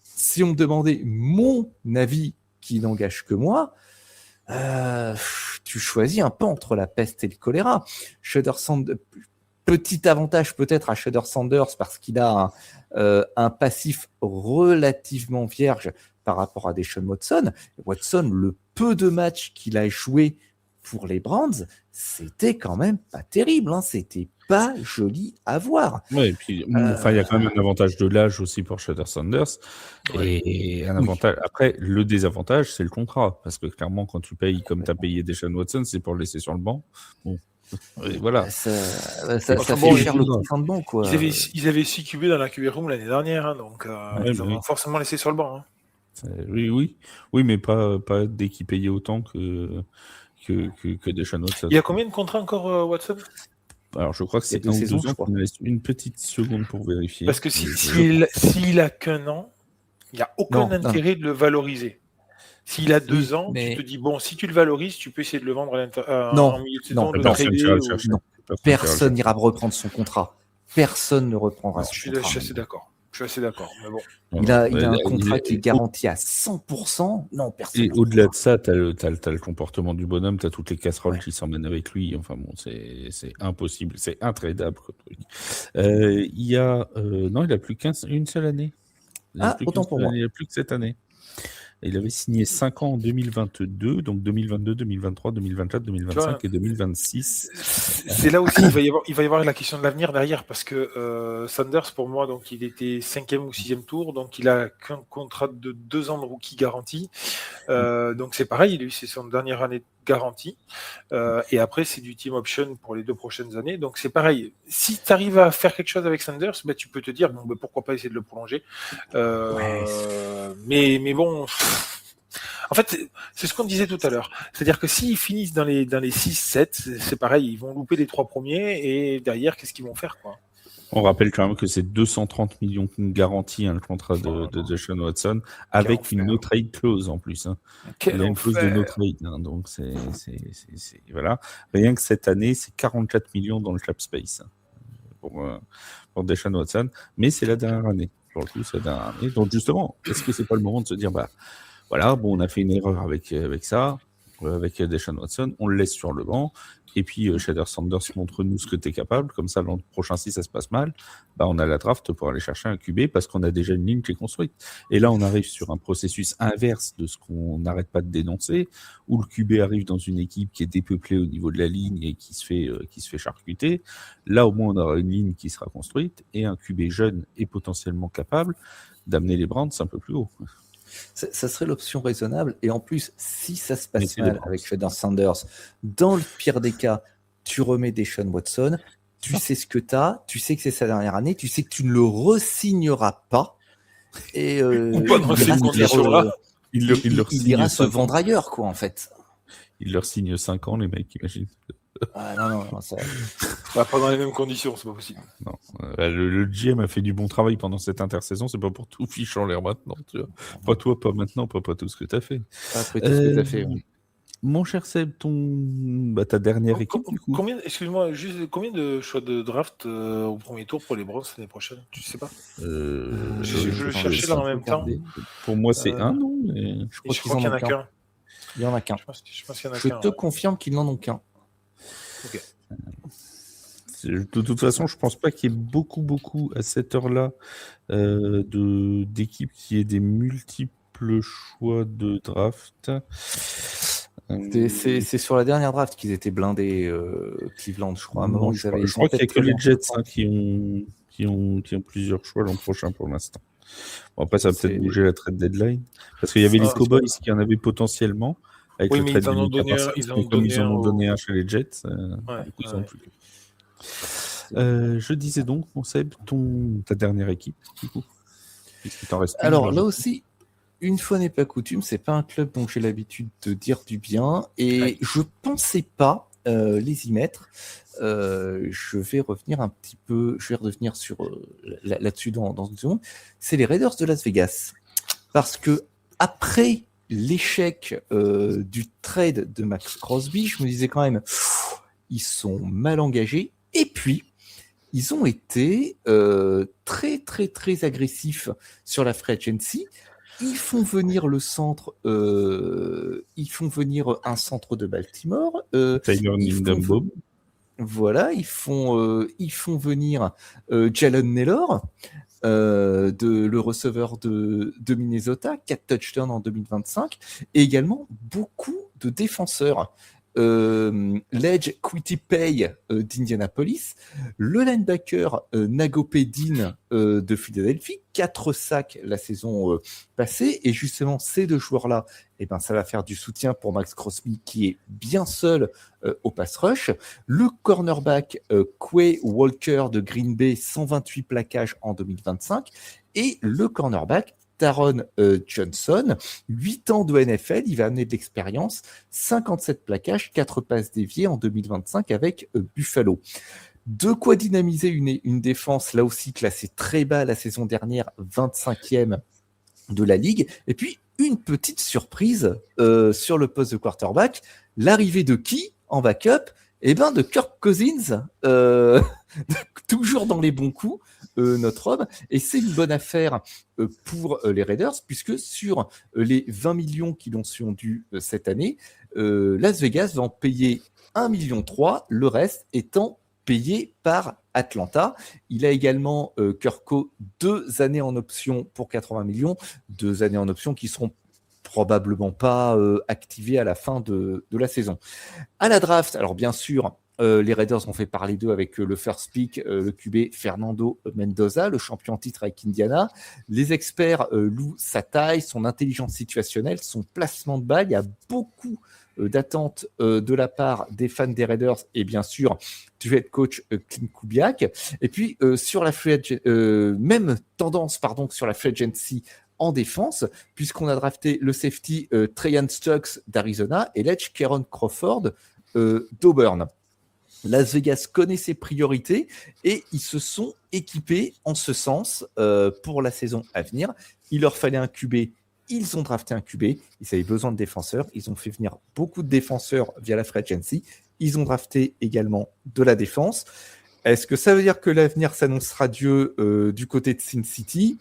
si on me demandait mon avis qui n'engage que moi, tu choisis un peu entre la peste et le choléra. Shedeur Sanders, petit avantage peut-être à Shedeur Sanders parce qu'il a un passif relativement vierge par rapport à Deshaun Watson. Watson, le peu de matchs qu'il a joué pour les Browns, c'était quand même pas terrible, hein. C'était pas joli à voir. Ouais, et puis il y a quand même un avantage de l'âge aussi pour Shedeur Sanders. Et un avantage. Après, le désavantage, c'est le contrat. Parce que clairement, quand tu payes comme tu as payé Deshaun Watson, c'est pour le laisser sur le banc. Bon. Et voilà. Ça fait cher le contrat de banc, quoi. Ils avaient 6 QB dans la QB room l'année dernière, hein, donc ils ont forcément laissé sur le banc. Hein. Oui, mais pas dès qu'ils payaient autant que Deshaun Watson. Il y a combien de contrats encore, Watson? Alors, je crois que c'est 1 ou 2 ans. Il me laisse une petite seconde pour vérifier. Parce que s'il a qu'un an, il n'y a aucun intérêt de le valoriser. S'il a 2 ans, tu te dis, bon, si tu le valorises, tu peux essayer de le vendre en milieu de saison, le trader. Personne n'ira reprendre son contrat. Personne ne reprendra son contrat. Je suis assez d'accord. Mais bon. Il a un contrat qui est garanti à 100%. Non, personne. Et au-delà de ça, tu as le comportement du bonhomme, tu as toutes les casseroles qui s'emmènent avec lui. Enfin bon, c'est impossible, c'est intradable. Il a plus qu'une seule année. Autant pour moi. Il n'y a plus que cette année. Il avait signé 5 ans en 2022, donc 2022, 2023, 2024, 2025 et 2026. C'est là aussi il va y avoir la question de l'avenir derrière, parce que Sanders, pour moi, donc il était 5e ou 6e tour, donc il a qu'un contrat de 2 ans de rookie garanti. Donc c'est pareil, lui c'est son dernière année garantie. Et après c'est du team option pour les 2 prochaines années. Donc c'est pareil. Si tu arrives à faire quelque chose avec Sanders, tu peux te dire pourquoi pas essayer de le prolonger. Mais bon. En fait, c'est ce qu'on disait tout à l'heure. C'est-à-dire que s'ils finissent dans les 6-7, c'est pareil, ils vont louper les 3 premiers et derrière, qu'est-ce qu'ils vont faire, quoi? On rappelle quand même que c'est 230 millions garantis, le contrat de Deshaun Watson, avec une no trade clause en plus. Il a une clause de no trade, donc c'est voilà. Rien que cette année, c'est 44 millions dans le cap space pour Deshaun Watson, mais c'est la dernière année. Pour le coup, c'est la dernière année. Donc justement, est-ce que c'est pas le moment de se dire, voilà, on a fait une erreur avec ça, avec Deshaun Watson, on le laisse sur le banc. Et puis, Shader Sanders, montre-nous ce que tu es capable. Comme ça, l'an prochain, si ça se passe mal, on a la draft pour aller chercher un QB parce qu'on a déjà une ligne qui est construite. Et là, on arrive sur un processus inverse de ce qu'on n'arrête pas de dénoncer, où le QB arrive dans une équipe qui est dépeuplée au niveau de la ligne et qui se fait charcuter. Là, au moins, on aura une ligne qui sera construite et un QB jeune et potentiellement capable d'amener les Browns un peu plus haut. Ça serait l'option raisonnable. Et en plus, si ça se passe mal avec Shader Sanders, dans le pire des cas, tu remets Deshaun Watson, tu sais ce que tu as, tu sais que c'est sa dernière année, tu sais que tu ne le re-signeras pas. Et il ira se vendre ailleurs, quoi, en fait. Il leur signe 5 ans, les mecs, imagine. Ah, non, ça... pas dans les mêmes conditions, c'est pas possible. Non. Le GM a fait du bon travail pendant cette intersaison, c'est pas pour tout fiche en l'air maintenant. Tu vois. Pas toi, pas maintenant, pas tout ce que tu as fait. Après tout ce que tu as fait, oui. Mon cher Seb, ta dernière équipe, du coup. Combien de choix de draft au premier tour pour les Browns l'année prochaine? Tu sais pas? Je le cherchais là en même temps. Pour moi, c'est un, non mais... Je crois qu'il y en a qu'un. Il y en a qu'un. Je pense qu'il y en a qu'un. Je te confirme qu'ils n'en ont qu'un. Ok. De toute façon, je pense pas qu'il y ait beaucoup à cette heure-là d'équipes qui aient des multiples choix de draft. C'est sur la dernière draft qu'ils étaient blindés, Cleveland, je crois. Je crois qu'il n'y a que les Jets qui ont plusieurs choix l'an prochain pour l'instant. Bon, après, ça va peut-être bouger la trade deadline. Parce qu'il y avait les Cowboys qui en avaient potentiellement. Avec le trade ils en ont donné un chez les Jets. Du coup, ils en ont plus. Je disais donc, mon Seb, ta dernière équipe, du coup. Puisqu'il t'en reste Alors là aussi, une fois n'est pas coutume, c'est pas un club dont j'ai l'habitude de dire du bien. Et je pensais pas les y mettre. Je vais revenir un petit peu, je vais revenir sur là-dessus dans une seconde. C'est les Raiders de Las Vegas. Parce que après l'échec du trade de Max Crosby, je me disais quand même, ils sont mal engagés. Et puis, ils ont été très agressifs sur la free agency. Ils font venir un centre de Baltimore. Tyler Lindenbaum. Voilà, ils font venir Jalen Nailor, le receveur de Minnesota, 4 touchdowns en 2025, et également beaucoup de défenseurs. L'edge Quitty-Pay d'Indianapolis, le linebacker Nagope Dean de Philadelphie, 4 sacs la saison passée, et justement ces deux joueurs-là, ça va faire du soutien pour Max Crosby qui est bien seul au pass rush. Le cornerback Quay Walker de Green Bay, 128 plaquages en 2025, et le cornerback Taron Johnson, 8 ans de NFL, il va amener de l'expérience, 57 plaquages, 4 passes déviées en 2025 avec Buffalo. De quoi dynamiser une défense, là aussi classée très bas la saison dernière, 25e de la ligue. Et puis, une petite surprise sur le poste de quarterback, l'arrivée de qui en backup? De Kirk Cousins, toujours dans les bons coups, notre homme. Et c'est une bonne affaire pour les Raiders, puisque sur les 20 millions qu'ils ont dû cette année, Las Vegas va en payer 1,3 million, le reste étant payé par Atlanta. Il a également, Kirko, 2 années en option pour 80 millions, 2 années en option qui seront probablement pas activés à la fin de la saison. À la draft, alors bien sûr, les Raiders ont fait parler d'eux avec le first pick, le QB Fernando Mendoza, le champion en titre avec Indiana. Les experts louent sa taille, son intelligence situationnelle, son placement de balle. Il y a beaucoup d'attentes de la part des fans des Raiders et bien sûr du head coach Clint Kubiak. Et puis sur la même tendance sur la free agency en défense, puisqu'on a drafté le safety Trajan Stokes d'Arizona et l'edge Kieron Crawford d'Auburn. Las Vegas connaît ses priorités et ils se sont équipés en ce sens pour la saison à venir. Il leur fallait un QB. Ils ont drafté un QB. Ils avaient besoin de défenseurs. Ils ont fait venir beaucoup de défenseurs via la free agency. Ils ont drafté également de la défense. Est-ce que ça veut dire que l'avenir s'annonce radieux du côté de Sin City ?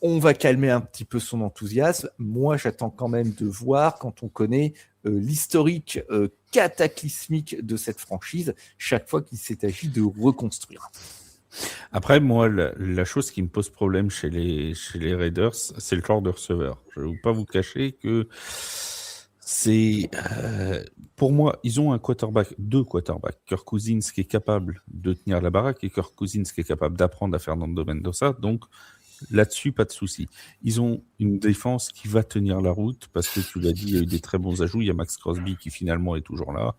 On va calmer un petit peu son enthousiasme. Moi, j'attends quand même de voir, quand on connaît l'historique cataclysmique de cette franchise, chaque fois qu'il s'est agi de reconstruire. Après, moi, la chose qui me pose problème chez les Raiders, c'est le corps de receveur. Je ne vais pas vous cacher que c'est... pour moi, ils ont deux quarterbacks. Kirk Cousins qui est capable de tenir la baraque et Kirk Cousins qui est capable d'apprendre à Fernando Mendoza. Donc, là-dessus, pas de souci. Ils ont une défense qui va tenir la route parce que tu l'as dit, il y a eu des très bons ajouts. Il y a Max Crosby qui finalement est toujours là.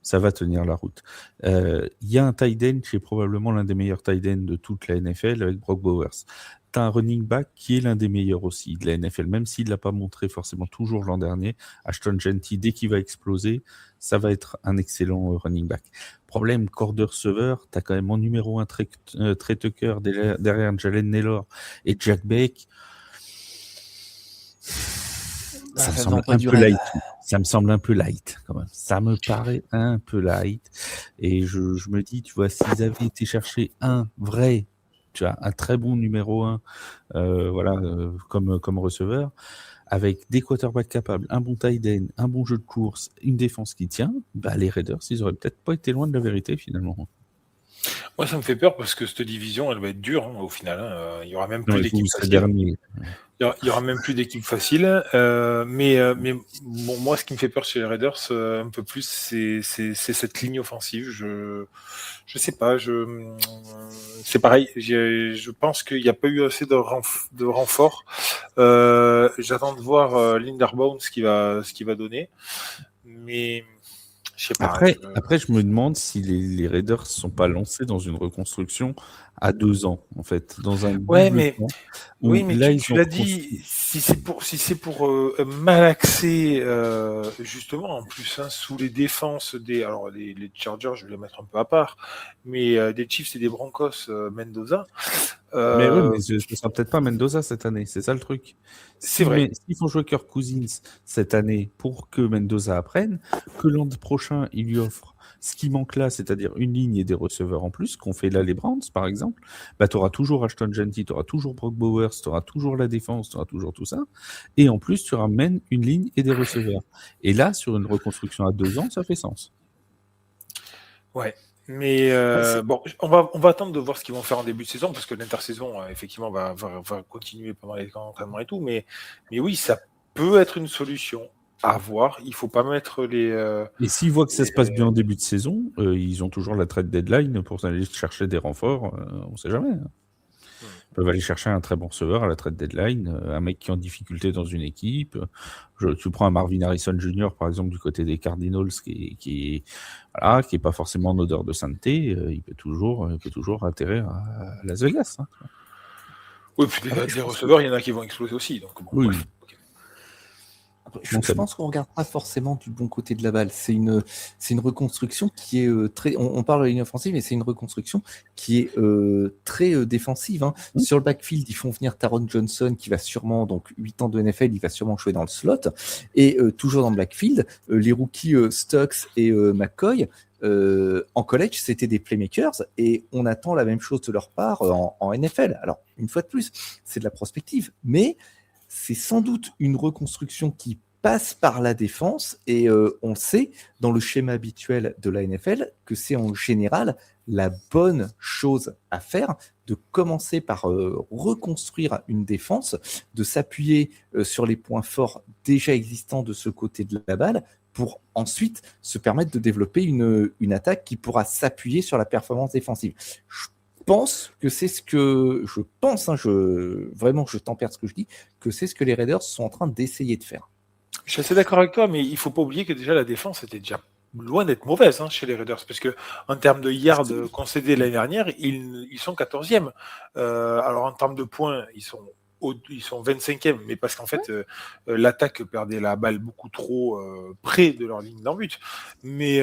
Ça va tenir la route. Il y a un tight end qui est probablement l'un des meilleurs tight ends de toute la NFL avec Brock Bowers. Tu as un running back qui est l'un des meilleurs aussi de la NFL, même s'il ne l'a pas montré forcément toujours l'an dernier. Ashton Genty, dès qu'il va exploser, ça va être un excellent running back. Problème, corps de receveur, tu as quand même en numéro 1 Trey Tucker derrière Jalen Nailor et Jack Beck. Ça me semble un peu light. Ça me semble un peu light quand même. Ça me paraît un peu light. Et je me dis, tu vois, s'ils avaient été chercher un vrai, tu vois, un très bon numéro 1, comme receveur, avec des quarterbacks capables, un bon tight end, un bon jeu de course, une défense qui tient, bah les Raiders, ils auraient peut-être pas été loin de la vérité finalement. Moi, ça me fait peur parce que cette division, elle va être dure au final. Il y aura même plus d'équipe facile. Il y aura même plus d'équipe facile. Mais bon, moi, ce qui me fait peur chez les Raiders, un peu plus, c'est cette ligne offensive. Je sais pas. C'est pareil. Je pense qu'il n'y a pas eu assez de renfort. J'attends de voir Linderbaum ce qu'il va donner. Mais je sais pas. Après, je me demande si les Raiders ne sont pas lancés dans une reconstruction à 2 ans, en fait, dans un temps. Oui, mais là, tu l'as dit, si c'est pour malaxer, justement, en plus, sous les défenses alors les Chargers, je vais les mettre un peu à part, mais des Chiefs et des Broncos, Mendoza. Mais oui, mais ce ne sera peut-être pas Mendoza cette année, c'est ça le truc. C'est vrai. S'ils font jouer Kirk Cousins cette année pour que Mendoza apprenne, que l'an prochain, il lui offre ce qui manque là, c'est-à-dire une ligne et des receveurs en plus, qu'on fait là les Browns, par exemple, bah, tu auras toujours Ashton Genty, tu auras toujours Brock Bowers, tu auras toujours la défense, tu auras toujours tout ça. Et en plus, tu ramènes une ligne et des receveurs. Et là, sur une reconstruction à 2 ans, ça fait sens. Ouais. Mais bon, on va attendre de voir ce qu'ils vont faire en début de saison, parce que l'intersaison, effectivement, va continuer pendant les camps d'entraînement et tout. Mais oui, ça peut être une solution. À voir, il faut pas mettre les. Et s'ils voient que ça se passe bien en début de saison, ils ont toujours la trade deadline pour aller chercher des renforts. On sait jamais. Ils peuvent aller chercher un très bon receveur à la trade deadline, un mec qui est en difficulté dans une équipe. Tu prends un Marvin Harrison Jr. par exemple du côté des Cardinals qui est pas forcément en odeur de sainteté. Il peut toujours atterrir à Las Vegas. Hein. Oui, puis des receveurs, il y en a qui vont exploser aussi. Donc bon, oui. Bref. Je pense qu'on ne regarde pas forcément du bon côté de la balle. C'est une reconstruction qui est très. On parle de la ligne offensive, mais c'est une reconstruction qui est très défensive. Hein. Sur le backfield, ils font venir Taron Johnson, qui va sûrement, donc 8 ans de NFL, il va sûrement jouer dans le slot. Et toujours dans le backfield, les rookies Stokes et McCoy. En college, c'était des playmakers et on attend la même chose de leur part en NFL. Alors, une fois de plus, c'est de la prospective, mais c'est sans doute une reconstruction qui passe par la défense et on sait dans le schéma habituel de la NFL que c'est en général la bonne chose à faire de commencer par reconstruire une défense, de s'appuyer sur les points forts déjà existants de ce côté de la balle pour ensuite se permettre de développer une attaque qui pourra s'appuyer sur la performance défensive. Je pense que c'est ce que je pense, vraiment je tempère ce que je dis, que c'est ce que les Raiders sont en train d'essayer de faire. Je suis assez d'accord avec toi, mais il faut pas oublier que déjà la défense était déjà loin d'être mauvaise chez les Raiders, parce que en termes de yards concédés l'année dernière, ils sont 14e. Alors en termes de points, ils sont 25e, mais parce qu'en fait, l'attaque perdait la balle beaucoup trop près de leur ligne d'en but. Mais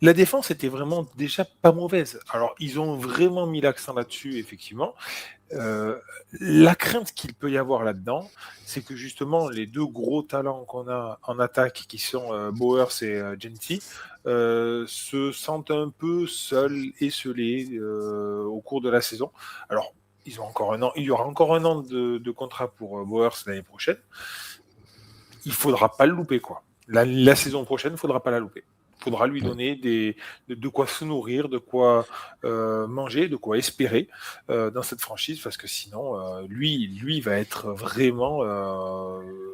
la défense était vraiment déjà pas mauvaise. Alors, ils ont vraiment mis l'accent là-dessus, effectivement. La crainte qu'il peut y avoir là-dedans, c'est que justement les deux gros talents qu'on a en attaque, qui sont Bowers et Genty, se sentent un peu seuls, esselés au cours de la saison. Alors, ils ont encore un an, il y aura encore un an de contrat pour Bowers l'année prochaine. Il faudra pas le louper, quoi. La saison prochaine, il faudra pas la louper. Il faudra lui donner de quoi se nourrir, de quoi manger, de quoi espérer dans cette franchise, parce que sinon, lui va être vraiment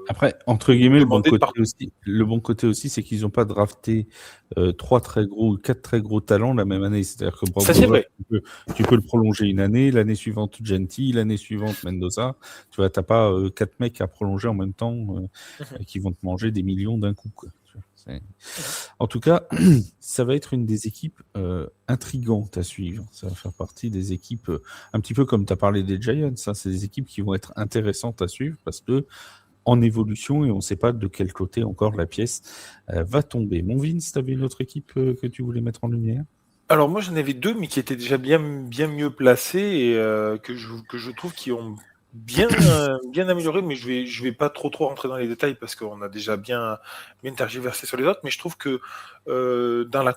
Après, entre guillemets, demandé de partout. le bon côté aussi, c'est qu'ils n'ont pas drafté 4 très gros talents la même année. C'est-à-dire que Ça, c'est Bowers, vrai. tu peux le prolonger une année, l'année suivante Genty, l'année suivante Mendoza. Tu vois, t'as pas 4 mecs à prolonger en même temps qui vont te manger des millions d'un coup, quoi. En tout cas, ça va être une des équipes intrigantes à suivre. Ça va faire partie des équipes, un petit peu comme tu as parlé des Giants, hein, c'est des équipes qui vont être intéressantes à suivre parce que en évolution et on ne sait pas de quel côté encore la pièce va tomber. Mon Vince, tu avais une autre équipe que tu voulais mettre en lumière? Alors moi j'en avais deux, mais qui étaient déjà bien mieux placés et que je trouve qui ont bien amélioré, mais je vais pas trop rentrer dans les détails parce qu'on a déjà bien tergiversé sur les autres, mais je trouve que dans la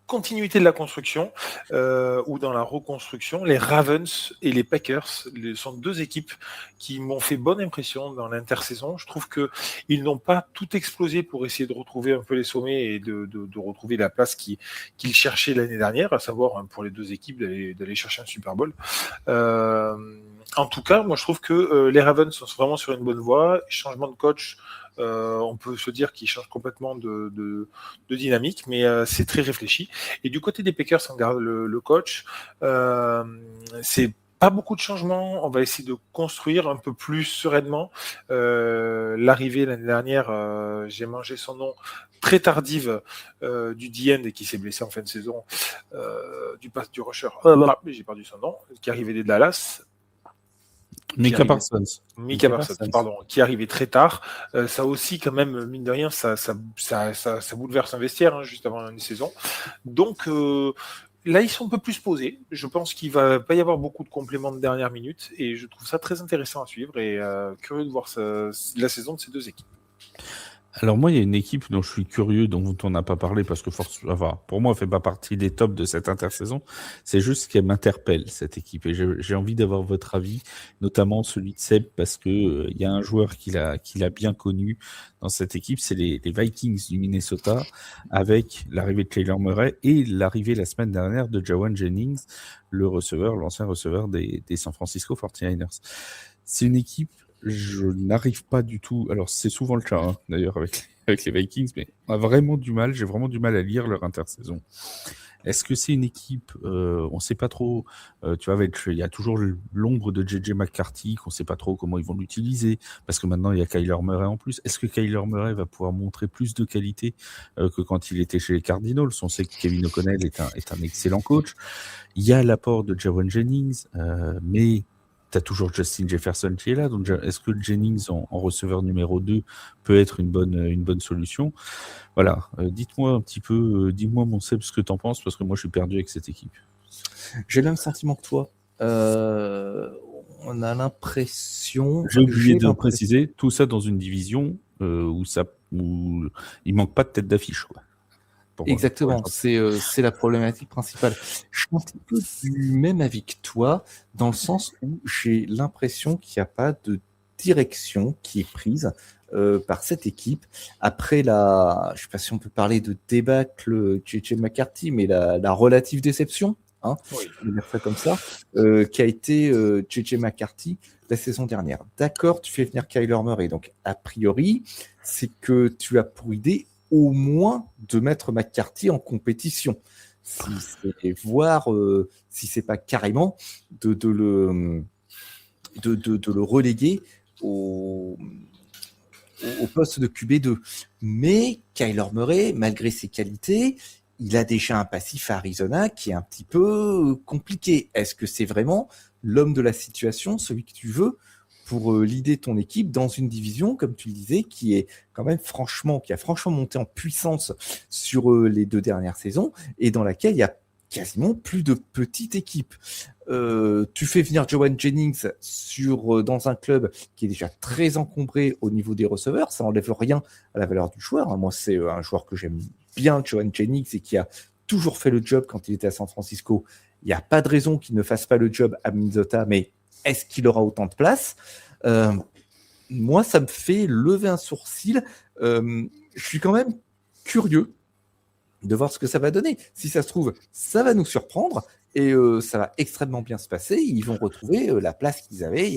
continuité de la construction ou dans la reconstruction, les Ravens et les Packers sont deux équipes qui m'ont fait bonne impression dans l'intersaison. Je trouve que ils n'ont pas tout explosé pour essayer de retrouver un peu les sommets et de retrouver la place qu'ils cherchaient l'année dernière, à savoir pour les deux équipes d'aller chercher un Super Bowl. En tout cas, moi je trouve que les Ravens sont vraiment sur une bonne voie. Changement de coach, on peut se dire qu'ils changent complètement de dynamique, mais c'est très réfléchi. Et du côté des Packers, on garde le coach. C'est pas beaucoup de changements. On va essayer de construire un peu plus sereinement. L'arrivée l'année dernière, j'ai mangé son nom, très tardive du D-end et qui s'est blessé en fin de saison, du rusher. J'ai perdu son nom, qui arrivait des Dallas. Micah Parsons. Micah Parsons, pardon, qui arrivait très tard. Ça aussi, quand même, mine de rien, ça bouleverse un vestiaire hein, juste avant une saison. Donc là, ils sont un peu plus posés. Je pense qu'il va pas y avoir beaucoup de compléments de dernière minute et je trouve ça très intéressant à suivre et curieux de voir la saison de ces deux équipes. Alors moi, il y a une équipe dont je suis curieux, dont on n'a pas parlé parce que pour moi, elle fait pas partie des tops de cette intersaison. C'est juste qu'elle m'interpelle, cette équipe. Et j'ai envie d'avoir votre avis, notamment celui de Seb, parce que il y a un joueur qu'il a bien connu dans cette équipe, c'est les Vikings du Minnesota, avec l'arrivée de Kyler Murray et l'arrivée la semaine dernière de Jawan Jennings, l'ancien receveur des San Francisco 49ers. C'est une équipe, je n'arrive pas du tout. Alors, c'est souvent le cas, hein, d'ailleurs, avec les Vikings, mais j'ai vraiment du mal à lire leur intersaison. Est-ce que c'est une équipe, on ne sait pas trop, tu vois, il y a toujours l'ombre de JJ McCarthy, qu'on ne sait pas trop comment ils vont l'utiliser, parce que maintenant, il y a Kyler Murray en plus. Est-ce que Kyler Murray va pouvoir montrer plus de qualité que quand il était chez les Cardinals? On sait que Kevin O'Connell est un excellent coach. Il y a l'apport de Jawan Jennings, mais tu as toujours Justin Jefferson qui est là. Donc, est-ce que Jennings en receveur numéro 2 peut être une bonne solution? Voilà. Dites-moi un petit peu, dis-moi mon Seb ce que tu en penses, parce que moi je suis perdu avec cette équipe. J'ai le même sentiment que toi. On a l'impression. J'ai oublié de préciser, tout ça dans une division où il manque pas de tête d'affiche, quoi. Exactement, c'est la problématique principale. Je suis un petit peu du même avis que toi, dans le sens où j'ai l'impression qu'il n'y a pas de direction qui est prise par cette équipe. Après je ne sais pas si on peut parler de débâcle JJ McCarthy, mais la relative déception, hein, oui. Je vais dire ça comme ça, qui a été JJ McCarthy la saison dernière. D'accord, tu fais venir Kyler Murray, donc a priori, c'est que tu as pour idée au moins de mettre McCarthy en compétition, voir si c'est pas carrément de le reléguer au poste de QB2. Mais Kyler Murray, malgré ses qualités, il a déjà un passif à Arizona qui est un petit peu compliqué. Est-ce que c'est vraiment l'homme de la situation, celui que tu veux, pour l'idée de ton équipe dans une division, comme tu le disais, qui est quand même qui a franchement monté en puissance sur les 2 dernières saisons et dans laquelle il y a quasiment plus de petites équipes. Tu fais venir Joanne Jennings dans un club qui est déjà très encombré au niveau des receveurs, ça n'enlève rien à la valeur du joueur. Moi, c'est un joueur que j'aime bien, Joanne Jennings, et qui a toujours fait le job quand il était à San Francisco. Il n'y a pas de raison qu'il ne fasse pas le job à Minnesota, mais est-ce qu'il aura autant de place ? Moi, ça me fait lever un sourcil. Je suis quand même curieux de voir ce que ça va donner. Si ça se trouve, ça va nous surprendre et ça va extrêmement bien se passer. Ils vont retrouver la place qu'ils avaient il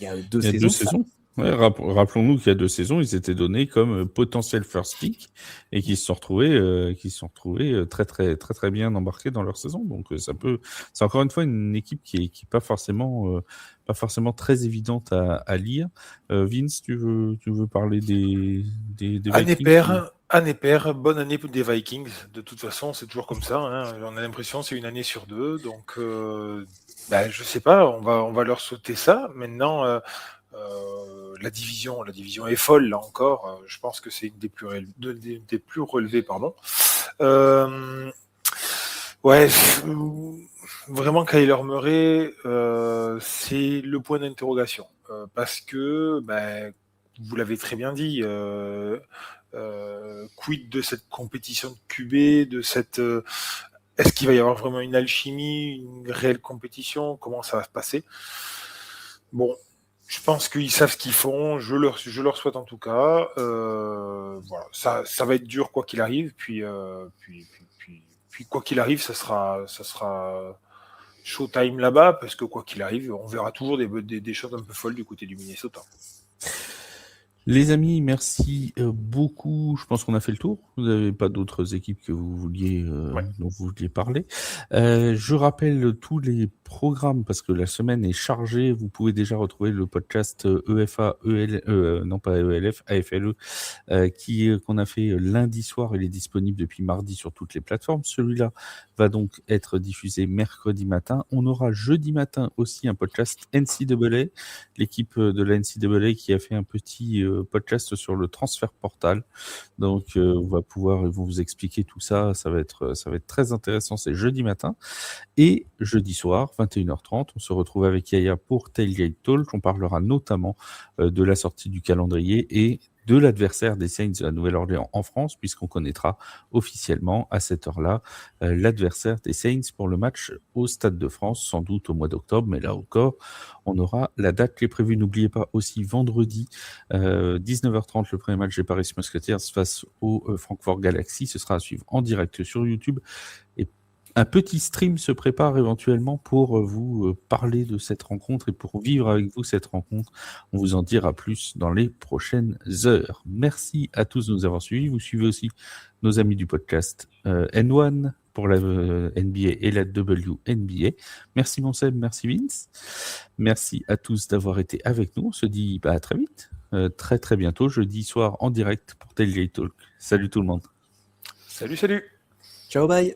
y a 2 saisons. 2 saisons. Ouais, rappelons-nous qu'il y a 2 saisons, ils étaient donnés comme potentiel first pick et qu'ils se sont retrouvés très très très très bien embarqués dans leur saison. Donc c'est encore une fois une équipe qui est pas forcément très évidente à lire. Vince, tu veux parler des Vikings? Année paire, bonne année des Vikings. De toute façon, c'est toujours comme ça. Hein. On a l'impression que c'est une année sur 2. Donc, je sais pas, on va leur sauter ça. Maintenant, la division est folle, là encore. Je pense que c'est une des plus relevées, pardon. Vraiment, Kyler Murray, c'est le point d'interrogation. Parce que, vous l'avez très bien dit, quid de cette compétition de QB, est-ce qu'il va y avoir vraiment une alchimie, une réelle compétition, comment ça va se passer? Bon, je pense qu'ils savent ce qu'ils font, je leur souhaite en tout cas. Voilà, ça va être dur quoi qu'il arrive, puis quoi qu'il arrive, ça sera showtime là-bas, parce que quoi qu'il arrive, on verra toujours des choses un peu folles du côté du Minnesota. Les amis, merci beaucoup. Je pense qu'on a fait le tour. Vous n'avez pas d'autres équipes que vous vouliez dont vous vouliez parler. Je rappelle tous les programmes parce que la semaine est chargée. Vous pouvez déjà retrouver le podcast EFA, non pas ELF, AFLE, qu'on a fait lundi soir. Il est disponible depuis mardi sur toutes les plateformes. Celui-là va donc être diffusé mercredi matin. On aura jeudi matin aussi un podcast NCAA, l'équipe de la NCAA qui a fait un petit podcast sur le transfert portal. Donc, ils vont vous expliquer tout ça. Ça va être très intéressant. C'est jeudi matin. Et jeudi soir, 21h30, on se retrouve avec Yaya pour Tailgate Talk. On parlera notamment de la sortie du calendrier et de l'adversaire des Saints de la Nouvelle-Orléans en France, puisqu'on connaîtra officiellement à cette heure-là l'adversaire des Saints pour le match au Stade de France, sans doute au mois d'octobre, mais là encore, on aura la date qui est prévue. N'oubliez pas aussi vendredi, 19h30, le premier match des Paris Musketeers face au Francfort Galaxy. Ce sera à suivre en direct sur YouTube. Et un petit stream se prépare éventuellement pour vous parler de cette rencontre et pour vivre avec vous cette rencontre. On vous en dira plus dans les prochaines heures. Merci à tous de nous avoir suivis. Vous suivez aussi nos amis du podcast N1 pour la NBA et la WNBA. Merci Monseb, merci Vince. Merci à tous d'avoir été avec nous. On se dit à très vite, très très bientôt, jeudi soir en direct pour Tailgate Talk. Salut tout le monde. Salut. Ciao, bye.